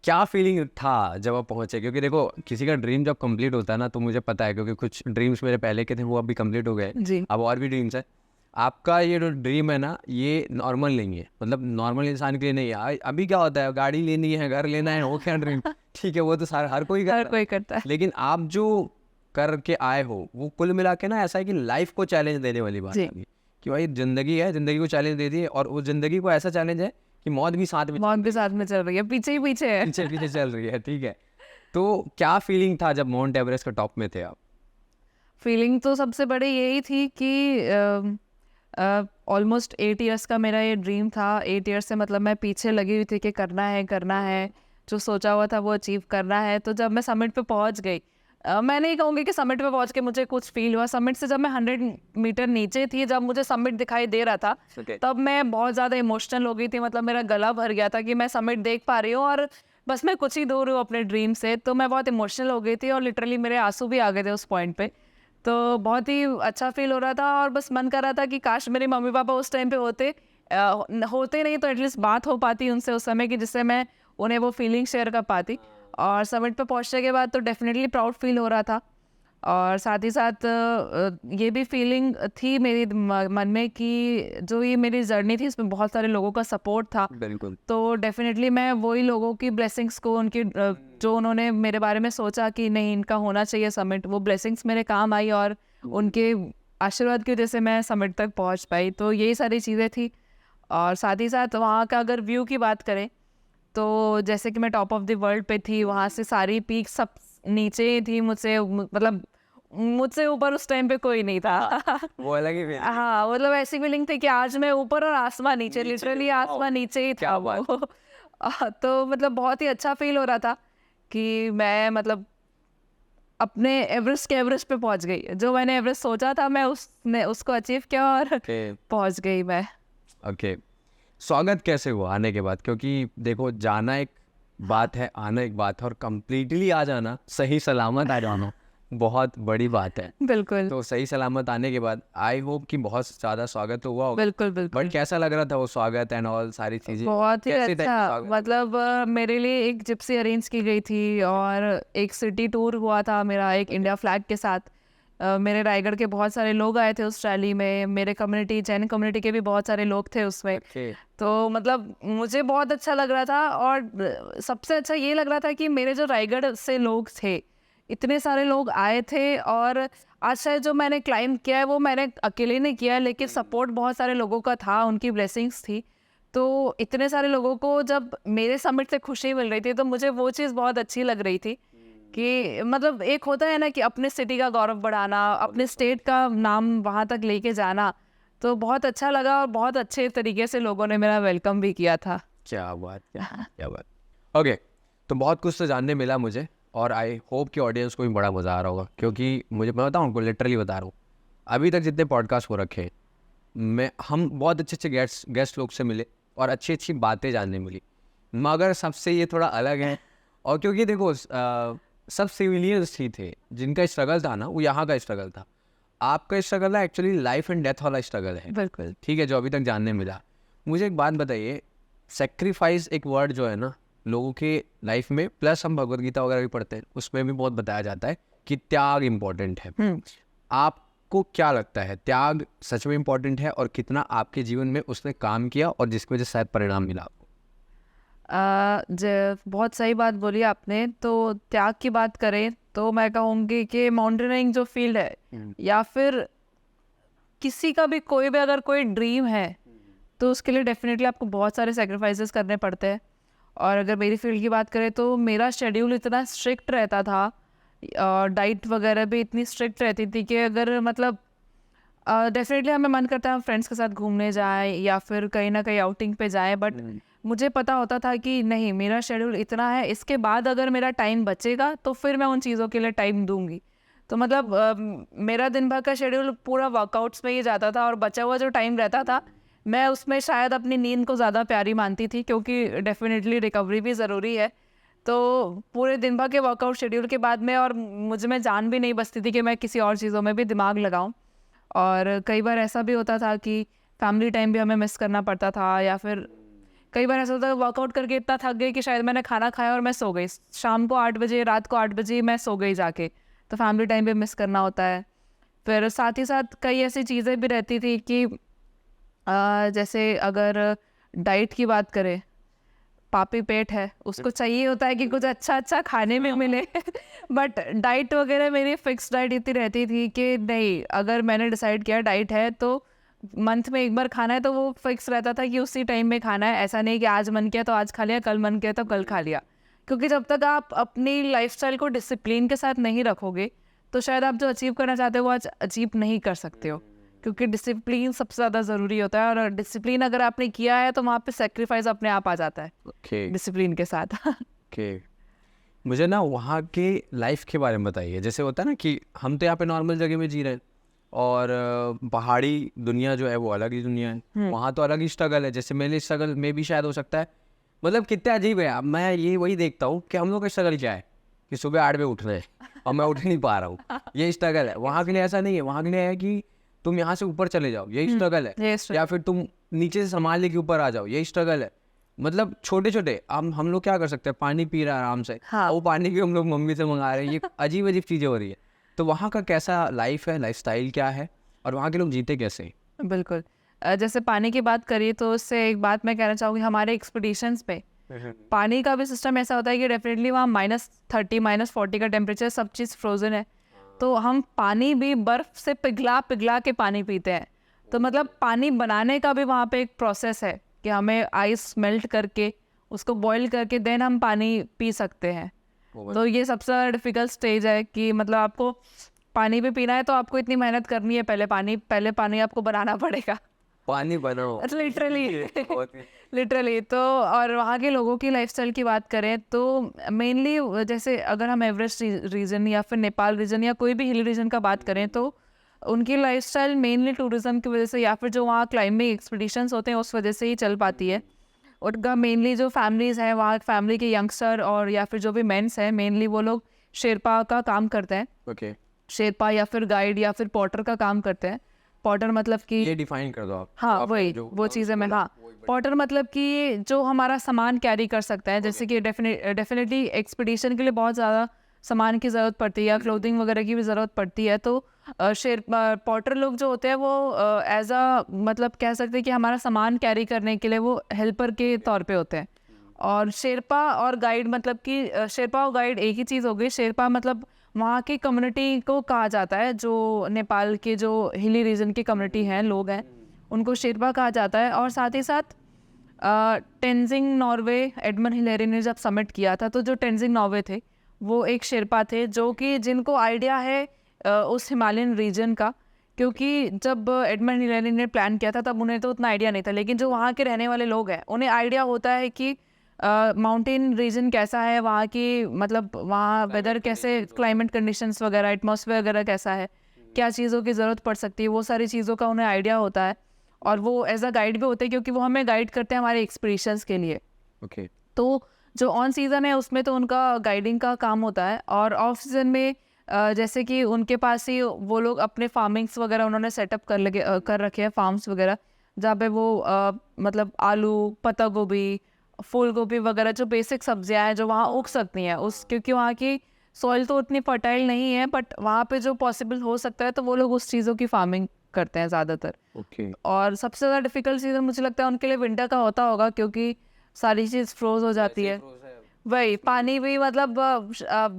क्या फीलिंग था जब आप पहुंचे? क्योंकि देखो किसी का ड्रीम जब कंप्लीट होता है ना, तो मुझे पता है क्योंकि कुछ ड्रीम्स मेरे पहले के थे वो अभी कंप्लीट हो गए, जी। अब और भी ड्रीम्स है। आपका ये जो ड्रीम है ना, ये नॉर्मल नहीं है, मतलब नॉर्मल इंसान के लिए नहीं है। अभी क्या होता है, गाड़ी लेनी है, घर लेना है, हो क्या ड्रीम, ठीक है, वो तो सारा हर कोई हर करता कोई करता है। है। लेकिन आप जो करके आए हो वो कुल मिला के ना ऐसा है कि लाइफ को चैलेंज देने वाली बात जी। है कि भाई जिंदगी है, जिंदगी को चैलेंज दे दी है, और उस जिंदगी को ऐसा चैलेंज है कि मौत भी साथ में मौत भी साथ में चल रही है, पीछे ही पीछे है। पीछे पीछे चल रही है, ठीक है। तो क्या फीलिंग था जब माउंट एवरेस्ट के टॉप में थे आप? फीलिंग तो सबसे बड़ी यही थी कि ऑलमोस्ट 8 इयर्स का मेरा ये ड्रीम था। 8 इयर्स से मतलब मैं पीछे लगी हुई थी कि करना है, जो सोचा हुआ था वो अचीव करना है। तो जब मैं समिट पे पहुंच गई, मैं नहीं कहूँगी कि समिट पे पहुंच के मुझे कुछ फील हुआ। समिट से जब मैं 100 मीटर नीचे थी, जब मुझे समिट दिखाई दे रहा था, तब मैं बहुत ज़्यादा इमोशनल हो गई थी। मतलब मेरा गला भर गया था कि मैं समिट देख पा रही हूँ और बस मैं कुछ ही दूर हूँ अपने ड्रीम से। तो मैं बहुत इमोशनल हो गई थी और लिटरली मेरे आंसू भी आ गए थे उस पॉइंट पे। तो बहुत ही अच्छा फील हो रहा था और बस मन कर रहा था कि काश मेरे मम्मी पापा उस टाइम पे होते नहीं तो एटलीस्ट बात हो पाती उनसे उस समय की, जिससे मैं उन्हें वो फीलिंग शेयर कर पाती। और समिट पे पहुंचने के बाद तो डेफिनेटली प्राउड फील हो रहा था। और साथ ही साथ ये भी फीलिंग थी मेरी मन में कि जो ये मेरी जर्नी थी इसमें बहुत सारे लोगों का सपोर्ट था। बिल्कुल। तो डेफिनेटली मैं वही लोगों की ब्लेसिंग्स को, उनकी जो उन्होंने मेरे बारे में सोचा कि नहीं इनका होना चाहिए समिट, वो ब्लेसिंग्स मेरे काम आई और उनके आशीर्वाद की वजह से मैं समिट तक पहुंच पाई। तो यही सारी चीज़ें थी। और साथ ही साथ वहाँ का अगर व्यू की बात करें तो जैसे कि मैं टॉप ऑफ द वर्ल्ड पे थी, वहाँ से सारी पीक सब नीचे थी मुझसे, मतलब मुझसे ऊपर उस टाइम पे कोई नहीं था। वो अलग ही फीलिंग। हाँ, मतलब ऐसी फीलिंग थी कि आज मैं ऊपर और आसमान नीचे, लिटरली आसमान नीचे ही था क्या वो। तो मतलब बहुत ही अच्छा फील हो रहा था कि मैं मतलब अपने एवरेस्ट के एवरेस्ट पे पहुंच गई। जो मैंने एवरेस्ट सोचा था मैं उसको अचीव किया और ओके पहुंच गई मैं। ओके, स्वागत कैसे हुआ आने के बाद? क्योंकि देखो जाना एक बात है, आना एक बात है, और कम्प्लीटली आ जाना, सही सलामत आ जाना बहुत बड़ी बात है। बिल्कुल तो सही सलामत आने के बाद आई होप कि बहुत ज़्यादा स्वागत तो हुआ होगा। बिल्कुल बिल्कुल। बट कैसा लग रहा था वो स्वागत एंड ऑल सारी चीज़ें? बहुत ही कैसे टाइप का अच्छा, स्वागत? मतलब मेरे लिए एक जिप्सी अरेंज की गई थी और एक सिटी टूर हुआ था मेरा, एक इंडिया फ्लैग के साथ। मेरे रायगढ़ के बहुत सारे लोग आए थे उस रैली में, मेरे कम्युनिटी, जैन कम्युनिटी के भी बहुत सारे लोग थे उसमें। Okay. तो मतलब मुझे बहुत अच्छा लग रहा था और सबसे अच्छा ये लग रहा था कि मेरे जो रायगढ़ से लोग थे, इतने सारे लोग आए थे। और आज शायद जो मैंने क्लाइंब किया है वो मैंने अकेले नहीं किया है, लेकिन सपोर्ट बहुत सारे लोगों का था, उनकी ब्लेसिंग्स थी। तो इतने सारे लोगों को जब मेरे समिट से खुशी मिल रही थी तो मुझे वो चीज़ बहुत अच्छी लग रही थी कि मतलब एक होता है ना कि अपने सिटी का गौरव बढ़ाना, अपने स्टेट का नाम वहाँ तक लेके जाना। तो बहुत अच्छा लगा और बहुत अच्छे तरीके से लोगों ने मेरा वेलकम भी किया था। क्या बात, क्या बात। ओके, तो बहुत कुछ तो जानने मिला मुझे, और आई होप कि ऑडियंस को भी बड़ा मज़ा आ रहा होगा। क्योंकि मुझे, मैं बताऊँ उनको, लिटरली बता रहा हूँ, अभी तक जितने पॉडकास्ट हो रखे हैं, हम बहुत अच्छे अच्छे गेस्ट लोग से मिले और अच्छी अच्छी बातें जानने मिली, मगर सबसे ये थोड़ा अलग है। और क्योंकि देखो सब सिविलियंस ही थे, जिनका स्ट्रगल था ना वो यहाँ का स्ट्रगल था। आपका स्ट्रगल ना एक्चुअली लाइफ एंड डेथ वाला स्ट्रगल है, बिल्कुल। ठीक है, जो अभी तक जानने मिला। मुझे एक बात बताइए, सेक्रीफाइस एक वर्ड जो है ना लोगों के लाइफ में, प्लस हम भगवद गीता वगैरह भी पढ़ते हैं, उसमें भी बहुत बताया जाता है कि त्याग इम्पोर्टेंट है। आपको क्या लगता है, त्याग सच में इम्पोर्टेंट है, और कितना आपके जीवन में उसने काम किया और जिसकी वजह से शायद परिणाम मिला आपको? बहुत सही बात बोली आपने। तो त्याग की बात करें तो मैं कहूँगी कि माउंटेनियरिंग जो फील्ड है, या फिर किसी का भी कोई भी अगर कोई ड्रीम है तो उसके लिए डेफिनेटली आपको बहुत सारे सेक्रीफाइसेस करने पड़ते हैं। और अगर मेरी फील्ड की बात करें तो मेरा शेड्यूल इतना स्ट्रिक्ट रहता था और डाइट वगैरह भी इतनी स्ट्रिक्ट रहती थी कि अगर मतलब डेफिनेटली हमें मन करता है हम फ्रेंड्स के साथ घूमने जाएं या फिर कहीं ना कहीं आउटिंग पे जाएं, बट मुझे पता होता था कि नहीं, मेरा शेड्यूल इतना है, इसके बाद अगर मेरा टाइम बचेगा तो फिर मैं उन चीज़ों के लिए टाइम दूंगी। तो मतलब मेरा दिन भर का शेड्यूल पूरा वर्कआउट्स में ही जाता था और बचा हुआ जो टाइम रहता था मैं उसमें शायद अपनी नींद को ज़्यादा प्यारी मानती थी, क्योंकि डेफिनेटली रिकवरी भी ज़रूरी है। तो पूरे दिन भर के वर्कआउट शेड्यूल के बाद में और मुझ में जान भी नहीं बचती थी कि मैं किसी और चीज़ों में भी दिमाग लगाऊं। और कई बार ऐसा भी होता था कि फैमिली टाइम भी हमें मिस करना पड़ता था, या फिर कई बार ऐसा होता है वर्कआउट करके इतना थक गई कि शायद मैंने खाना खाया और मैं सो गई, शाम को 8 बजे, रात को 8 बजे मैं सो गई जाके, तो फैमिली टाइम भी मिस करना होता है। फिर साथ ही साथ कई ऐसी चीज़ें भी रहती थी कि जैसे अगर डाइट की बात करें, पापी पेट है, उसको चाहिए होता है कि कुछ अच्छा अच्छा खाने में मिले बट डाइट वगैरह मेरी फिक्स डाइट इतनी रहती थी कि नहीं, अगर मैंने डिसाइड किया डाइट है तो मंथ में एक बार खाना है, तो वो फिक्स रहता था कि उसी टाइम में खाना है। ऐसा नहीं कि आज मन किया तो आज खा लिया, कल मन किया तो कल खा लिया, क्योंकि जब तक आप अपनी लाइफस्टाइल को डिसिप्लिन के साथ नहीं रखोगे तो शायद आप जो अचीव करना चाहते हो वो आज अचीव नहीं कर सकते हो, क्योंकि डिसिप्लिन सबसे ज़्यादा ज़रूरी होता है। और डिसिप्लिन अगर आपने किया है तो वहाँ पे सेक्रीफाइस अपने आप आ जाता है ओके डिसिप्लिन के साथ ओके। मुझे ना वहाँ के लाइफ के बारे में बताइए। जैसे होता है ना कि हम तो यहाँ पे नॉर्मल जगह में जी रहे हैं और पहाड़ी दुनिया जो है वो अलग ही दुनिया है, वहाँ तो अलग ही स्ट्रगल है। जैसे मेरे स्ट्रगल में भी शायद हो सकता है, मतलब कितने अजीब है। अब मैं ये वही देखता हूँ कि हम लोग का स्ट्रगल क्या है कि सुबह 8 बजे उठ रहे हैं और मैं उठ नहीं पा रहा हूँ, ये स्ट्रगल है। वहाँ के लिए ऐसा नहीं है, वहाँ के लिए है कि तुम यहाँ से ऊपर चले जाओ, यही स्ट्रगल है, ये struggle। या फिर तुम नीचे से संभाल लेके ऊपर आ जाओ, यही स्ट्रगल है। मतलब छोटे छोटे हम लोग क्या कर सकते हैं, पानी पी रहा है आराम से, हाँ। और वो पानी भी हम लोग मम्मी से मंगा रहे हैं, ये अजीब अजीब चीज़ें हो रही है। तो वहाँ का कैसा लाइफ है, लाइफ स्टाइल क्या है, और वहाँ के लोग जीते कैसे हैं? बिल्कुल। जैसे पानी की बात करिए तो उससे एक बात मैं कहना चाहूँगी, हमारे एक्सपीडिशंस पे पानी का भी सिस्टम ऐसा होता है कि डेफिनेटली वहाँ -30 -40 का टेम्परेचर, सब चीज़ फ्रोजन है, तो हम पानी भी बर्फ़ से पिघला पिघला के पानी पीते हैं। तो मतलब पानी बनाने का भी वहाँ पे एक प्रोसेस है कि हमें आइस मेल्ट करके उसको बॉईल करके देन हम पानी पी सकते हैं। तो ये सबसे ज़्यादा डिफ़िकल्ट स्टेज है कि मतलब आपको पानी भी पीना है तो आपको इतनी मेहनत करनी है, पहले पानी आपको बनाना पड़ेगा, पानी बनाओ लिटरली। तो और वहाँ के लोगों की लाइफस्टाइल की बात करें तो मेनली जैसे अगर हम एवरेस्ट रीजन या फिर नेपाल रीजन या कोई भी हिल रीजन का बात करें तो उनकी लाइफस्टाइल मेनली टूरिज्म की वजह से या फिर जो वहाँ क्लाइंबिंग एक्सपीडिशंस होते हैं उस वजह से ही चल पाती है। उनका मेनली जो फैमिलीज़ हैं, वहाँ फैमिली के यंगस्टर और या फिर जो भी मेंस हैं, मेनली वो लोग शेरपा का काम करते हैं। ओके, शेरपा या फिर गाइड या फिर पॉटर का काम करते हैं। पॉटर मतलब कि ये डिफाइन कर दो आप। हाँ आप वही जो वो चीज़ें मैं हाँ पॉटर मतलब कि जो हमारा सामान कैरी कर सकता है, जैसे कि डेफिनेटली एक्सपीडिशन के लिए बहुत ज़्यादा सामान की ज़रूरत पड़ती है या क्लोथिंग वगैरह की भी ज़रूरत पड़ती है। तो पॉटर लोग जो होते हैं वो एज अ मतलब कह सकते हैं कि हमारा सामान कैरी करने के लिए वो हेल्पर के तौर पे होते हैं। और शेरपा और गाइड मतलब कि शेरपा और गाइड एक ही चीज़ हो गई। शेरपा मतलब वहाँ की कम्युनिटी को कहा जाता है, जो नेपाल के जो हिली रीजन की कम्युनिटी हैं, लोग हैं, उनको शेरपा कहा जाता है। और साथ ही साथ टेंजिंग नॉर्वे, एडमंड हिलेरी ने जब समिट किया था तो जो टेंजिंग नॉर्वे थे वो एक शेरपा थे, जो कि जिनको आइडिया है उस हिमालयन रीजन का, क्योंकि जब एडमंड हिलेरी ने प्लान किया था तब उन्हें तो उतना आइडिया नहीं था, लेकिन जो वहाँ के रहने वाले लोग हैं उन्हें आइडिया होता है कि माउंटेन रीजन कैसा है, वहाँ की मतलब वहाँ वेदर कैसे, क्लाइमेट कंडीशंस वगैरह, एटमॉस्फेयर वगैरह कैसा है, क्या चीज़ों की ज़रूरत पड़ सकती है, वो सारी चीज़ों का उन्हें आइडिया होता है। और वो एज अ गाइड भी होते हैं क्योंकि वो हमें गाइड करते हैं हमारे एक्सपीडिशंस के लिए। ओके, तो जो ऑन सीज़न है उसमें तो उनका गाइडिंग का काम होता है, और ऑफ सीज़न में जैसे कि उनके पास ही वो लोग अपने फार्मिंग्स वगैरह उन्होंने सेटअप कर रखे हैं, फार्म्स वगैरह, जहाँ पे वो मतलब आलू, पत्ता गोभी, फूल गोभी वगैरह जो बेसिक सब्जियां हैं जो वहाँ उग सकती हैं, उस क्योंकि वहाँ की सॉइल तो उतनी फर्टाइल नहीं है, बट वहाँ पे जो पॉसिबल हो सकता है तो वो लोग उस चीज़ों की फार्मिंग करते हैं ज़्यादातर। ओके, और सबसे ज़्यादा डिफिकल्ट सीज़न मुझे लगता है उनके लिए विंटर का होता होगा, क्योंकि सारी चीज़ फ्रोज हो जाती है। वही पानी भी मतलब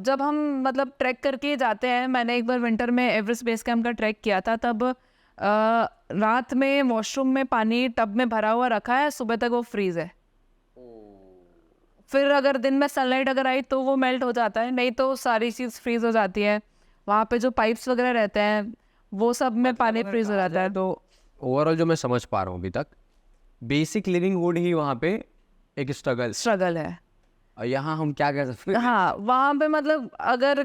जब हम मतलब ट्रैक करके जाते हैं, मैंने एक बार विंटर में एवरेस्ट बेस कैंप का ट्रैक किया था, तब रात में वॉशरूम में पानी टब में भरा हुआ रखा है, सुबह तक वो फ्रीज है। फिर अगर दिन में सनलाइट अगर आई तो वो मेल्ट हो जाता है, नहीं तो सारी चीज़ फ्रीज हो जाती है। वहाँ पे जो पाइप्स वगैरह रहते हैं वो सब में पानी फ्रीज हो जाता है। तो ओवरऑल जो मैं समझ पा रहा हूँ अभी तक, बेसिक लिविंगहुड ही वहाँ पे एक स्ट्रगल है। और यहाँ हम क्या कर सकते हैं? हाँ वहाँ पे मतलब अगर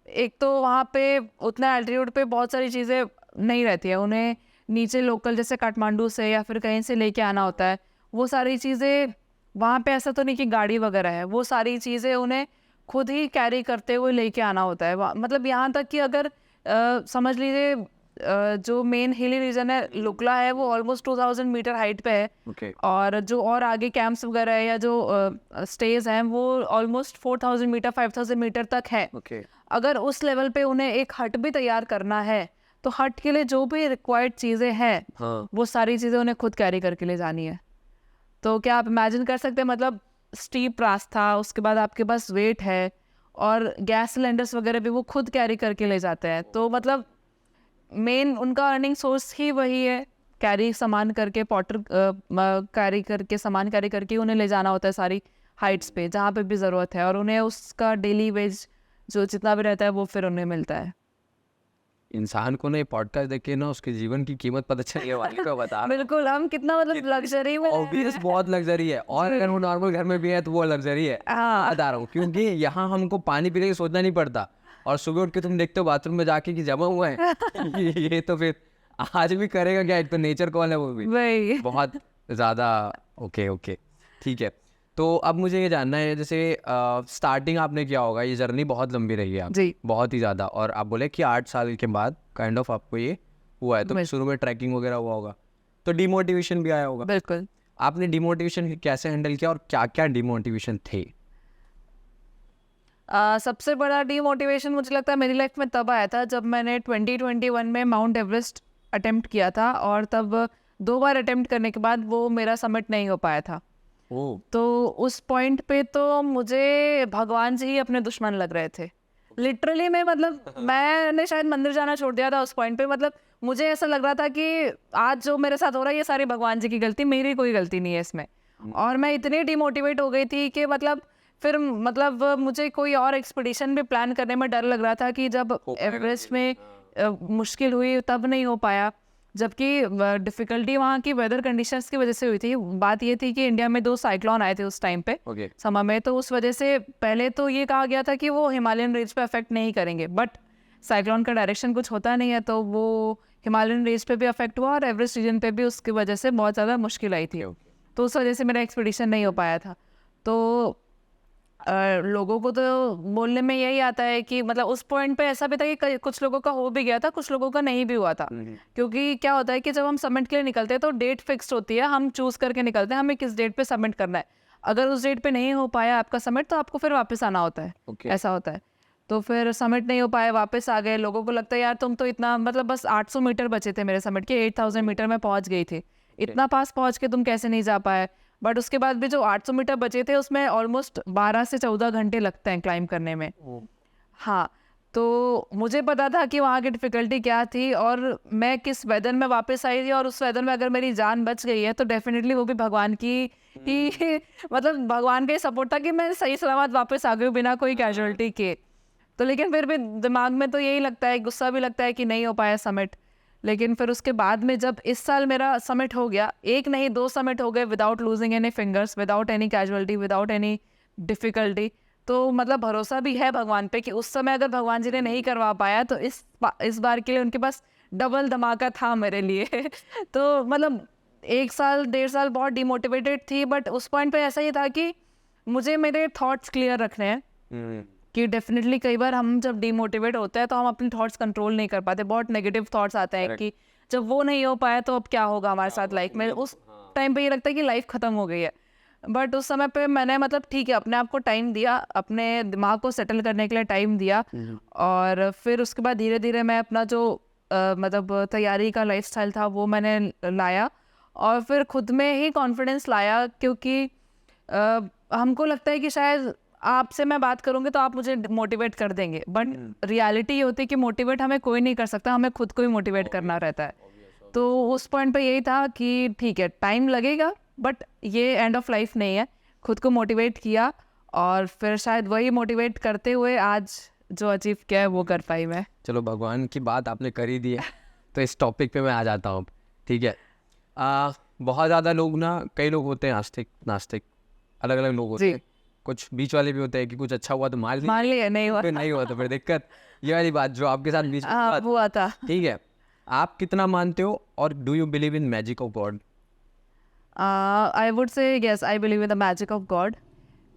एक तो वहाँ पे उतना एल्टीट्यूड पे बहुत सारी चीज़ें नहीं रहती है, उन्हें नीचे लोकल जैसे काठमांडू से या फिर कहीं से लेके आना होता है, वो सारी चीज़ें वहाँ पे ऐसा तो नहीं कि गाड़ी वगैरह है, वो सारी चीज़ें उन्हें खुद ही कैरी करते हुए लेके आना होता है। मतलब यहाँ तक कि अगर समझ लीजिए जो मेन हिली रीजन है लुकला है, वो ऑलमोस्ट 2000 मीटर हाइट पे है। ओके और जो और आगे कैंप्स वगैरह है या जो स्टेज हैं वो ऑलमोस्ट 4000 मीटर 5000 मीटर तक है। ओके अगर उस लेवल पे उन्हें एक हट भी तैयार करना है तो हट के लिए जो भी रिक्वायर्ड चीज़ें हैं हाँ वो सारी चीज़ें उन्हें खुद कैरी करके ले जानी है। तो क्या आप इमेजिन कर सकते हैं, मतलब स्टीप रास्ता, उसके बाद आपके पास वेट है और गैस सिलेंडर्स वगैरह भी वो खुद कैरी करके ले जाते हैं। तो मतलब मेन उनका अर्निंग सोर्स ही वही है, कैरी सामान करके, पॉटर कैरी करके, सामान कैरी करके उन्हें ले जाना होता है सारी हाइट्स पे जहाँ पे भी ज़रूरत है, और उन्हें उसका डेली वेज जो जितना भी रहता है वो फिर उन्हें मिलता है। इंसान को ना ये पॉडकास्ट देख के ना उसके जीवन की कीमत पता चलने वाली को बता बिल्कुल, हम कितना मतलब लग्जरी में रह रहे ऑब्वियस हैं। बहुत लग्जरी है, और अगर वो नॉर्मल घर में भी है तो वो लग्जरी है। हाँ। बता रहा हूँ क्योंकि यहाँ हमको पानी पीने की सोचना नहीं पड़ता, और सुबह उठ के तुम देखते हो बाथरूम में जाके कि जमा हुआ है ये तो फिर आज भी करेगा क्या, एक तो नेचर कॉल है वो भी वही। बहुत ज़्यादा। ओके ओके ठीक है। तो अब मुझे ये जानना है, जैसे स्टार्टिंग आपने किया होगा, ये जर्नी बहुत लंबी रही है जी। बहुत ही ज़्यादा, और आप बोले कि 8 साल के बाद काइंड ऑफ आपको ये हुआ है, तो शुरू में ट्रैकिंग वगैरह हुआ होगा तो डिमोटिवेशन भी आया होगा। बिल्कुल। आपने डिमोटिवेशन कैसे हैंडल किया और क्या क्या डिमोटिवेशन थे? सबसे बड़ा डीमोटिवेशन मुझे लगता है मेरी लाइफ में तब आया था जब मैंने 2021 में माउंट एवरेस्ट अटेम्प्ट किया था, और तब 2 बार अटेम्प्ट करने के बाद वो मेरा समिट नहीं हो पाया था। तो उस पॉइंट पे तो मुझे भगवान जी ही अपने दुश्मन लग रहे थे लिटरली। मैं मतलब मैंने शायद मंदिर जाना छोड़ दिया था उस पॉइंट पे। मतलब मुझे ऐसा लग रहा था कि आज जो मेरे साथ हो रहा है ये सारी भगवान जी की गलती, मेरी कोई गलती नहीं है इसमें। और मैं इतनी डिमोटिवेट हो गई थी कि मतलब फिर मतलब मुझे कोई और एक्सपीडिशन भी प्लान करने में डर लग रहा था कि जब एवरेस्ट में मुश्किल हुई तब नहीं हो पाया, जबकि डिफ़िकल्टी वहाँ की वेदर कंडीशंस की वजह से हुई थी। बात ये थी कि इंडिया में 2 साइक्लोन आए थे उस टाइम पे समय में, तो उस वजह से पहले तो ये कहा गया था कि वो हिमालयन रेंज पे अफेक्ट नहीं करेंगे, बट साइक्लोन का डायरेक्शन कुछ होता नहीं है, तो वो हिमालयन रेंज पे भी अफेक्ट हुआ और एवरेस्ट रीजन पे भी उसकी वजह से बहुत ज़्यादा मुश्किल आई थी। तो उस वजह से मेरा एक्सपीडिशन नहीं हो पाया था। तो लोगों को तो बोलने में यही आता है कि मतलब उस पॉइंट पे ऐसा भी था कि कुछ लोगों का हो भी गया था, कुछ लोगों का नहीं भी हुआ था। क्योंकि क्या होता है कि जब हम सबमिट के लिए निकलते हैं तो डेट फिक्स्ड होती है, हम चूज करके निकलते हैं हमें किस डेट पे सबमिट करना है। अगर उस डेट पे नहीं हो पाया आपका सबमिट तो आपको फिर वापस आना होता है। ऐसा होता है। तो फिर सबमिट नहीं हो पाया, वापस आ गए। लोगों को लगता है यार तुम तो इतना, मतलब बस 800 मीटर बचे थे मेरे सबमिट के, 8000 मीटर में पहुंच गई थी, इतना पास पहुंच के तुम कैसे नहीं जा पाए। बट उसके बाद भी जो 800 मीटर बचे थे उसमें ऑलमोस्ट 12 से 14 घंटे लगते हैं क्लाइंब करने में। हाँ, तो मुझे पता था कि वहाँ की डिफ़िकल्टी क्या थी और मैं किस वेदर में वापस आई थी, और उस वेदर में अगर मेरी जान बच गई है तो डेफिनेटली वो भी भगवान की ही मतलब भगवान का ही सपोर्ट था कि मैं सही सलामत वापस आ गई हूँ बिना कोई कैजुअलिटी के। तो लेकिन फिर भी दिमाग में तो यही लगता है, गुस्सा भी लगता है कि नहीं हो पाया समिट। लेकिन फिर उसके बाद में जब इस साल मेरा समिट हो गया, 1 नहीं 2 समिट हो गए without losing any fingers, without any casualty, without any difficulty, तो मतलब भरोसा भी है भगवान पे कि उस समय अगर भगवान जी ने नहीं करवा पाया तो इस बार के लिए उनके पास डबल धमाका था मेरे लिए। तो मतलब 1 साल 1.5 साल बहुत डिमोटिवेटेड थी, बट उस पॉइंट पे ऐसा ही था कि मुझे मेरे थॉट्स क्लियर रखने हैं कि डेफिनेटली कई बार हम जब डिमोटिवेट होते हैं तो हम अपने थॉट्स कंट्रोल नहीं कर पाते, बहुत नेगेटिव थॉट्स आते हैं कि जब वो नहीं हो पाया तो अब क्या होगा हमारे साथ लाइफ में। उस टाइम पे ये लगता है कि लाइफ ख़त्म हो गई है, बट उस समय पे मैंने मतलब ठीक है अपने आप को टाइम दिया, अपने दिमाग को सेटल करने के लिए टाइम दिया, और फिर उसके बाद धीरे धीरे मैं अपना जो मतलब तैयारी का लाइफस्टाइल था वो मैंने लाया, और फिर खुद में ही कॉन्फिडेंस लाया। क्योंकि हमको लगता है कि शायद आपसे मैं बात करूंगी तो आप मुझे मोटिवेट कर देंगे, बट रियलिटी ये होती है कि मोटिवेट हमें कोई नहीं कर सकता, हमें खुद को ही मोटिवेट करना रहता है। तो उस पॉइंट पे यही था कि ठीक है टाइम लगेगा बट ये एंड ऑफ लाइफ नहीं है। खुद को मोटिवेट किया और फिर शायद वही मोटिवेट करते हुए आज जो अचीव किया है वो कर पाई मैं। चलो भगवान की बात आपने कर ही दी है तो इस टॉपिक पे मैं आ जाता हूँ। ठीक है, बहुत ज़्यादा लोग ना, कई लोग होते हैं आस्तिक नास्तिक, अलग अलग लोग होते हैं। कुछ बीच वाले भी होते हैं कि कुछ अच्छा हुआ तो मान लिया, नहीं हुआ नहीं हुआ तो फिर दिक्कत। ये वाली बात जो आपके साथ बीच में हुआ था। ठीक है, आप कितना मानते हो और do you believe in magic of God? I would say yes, I believe in the magic of God,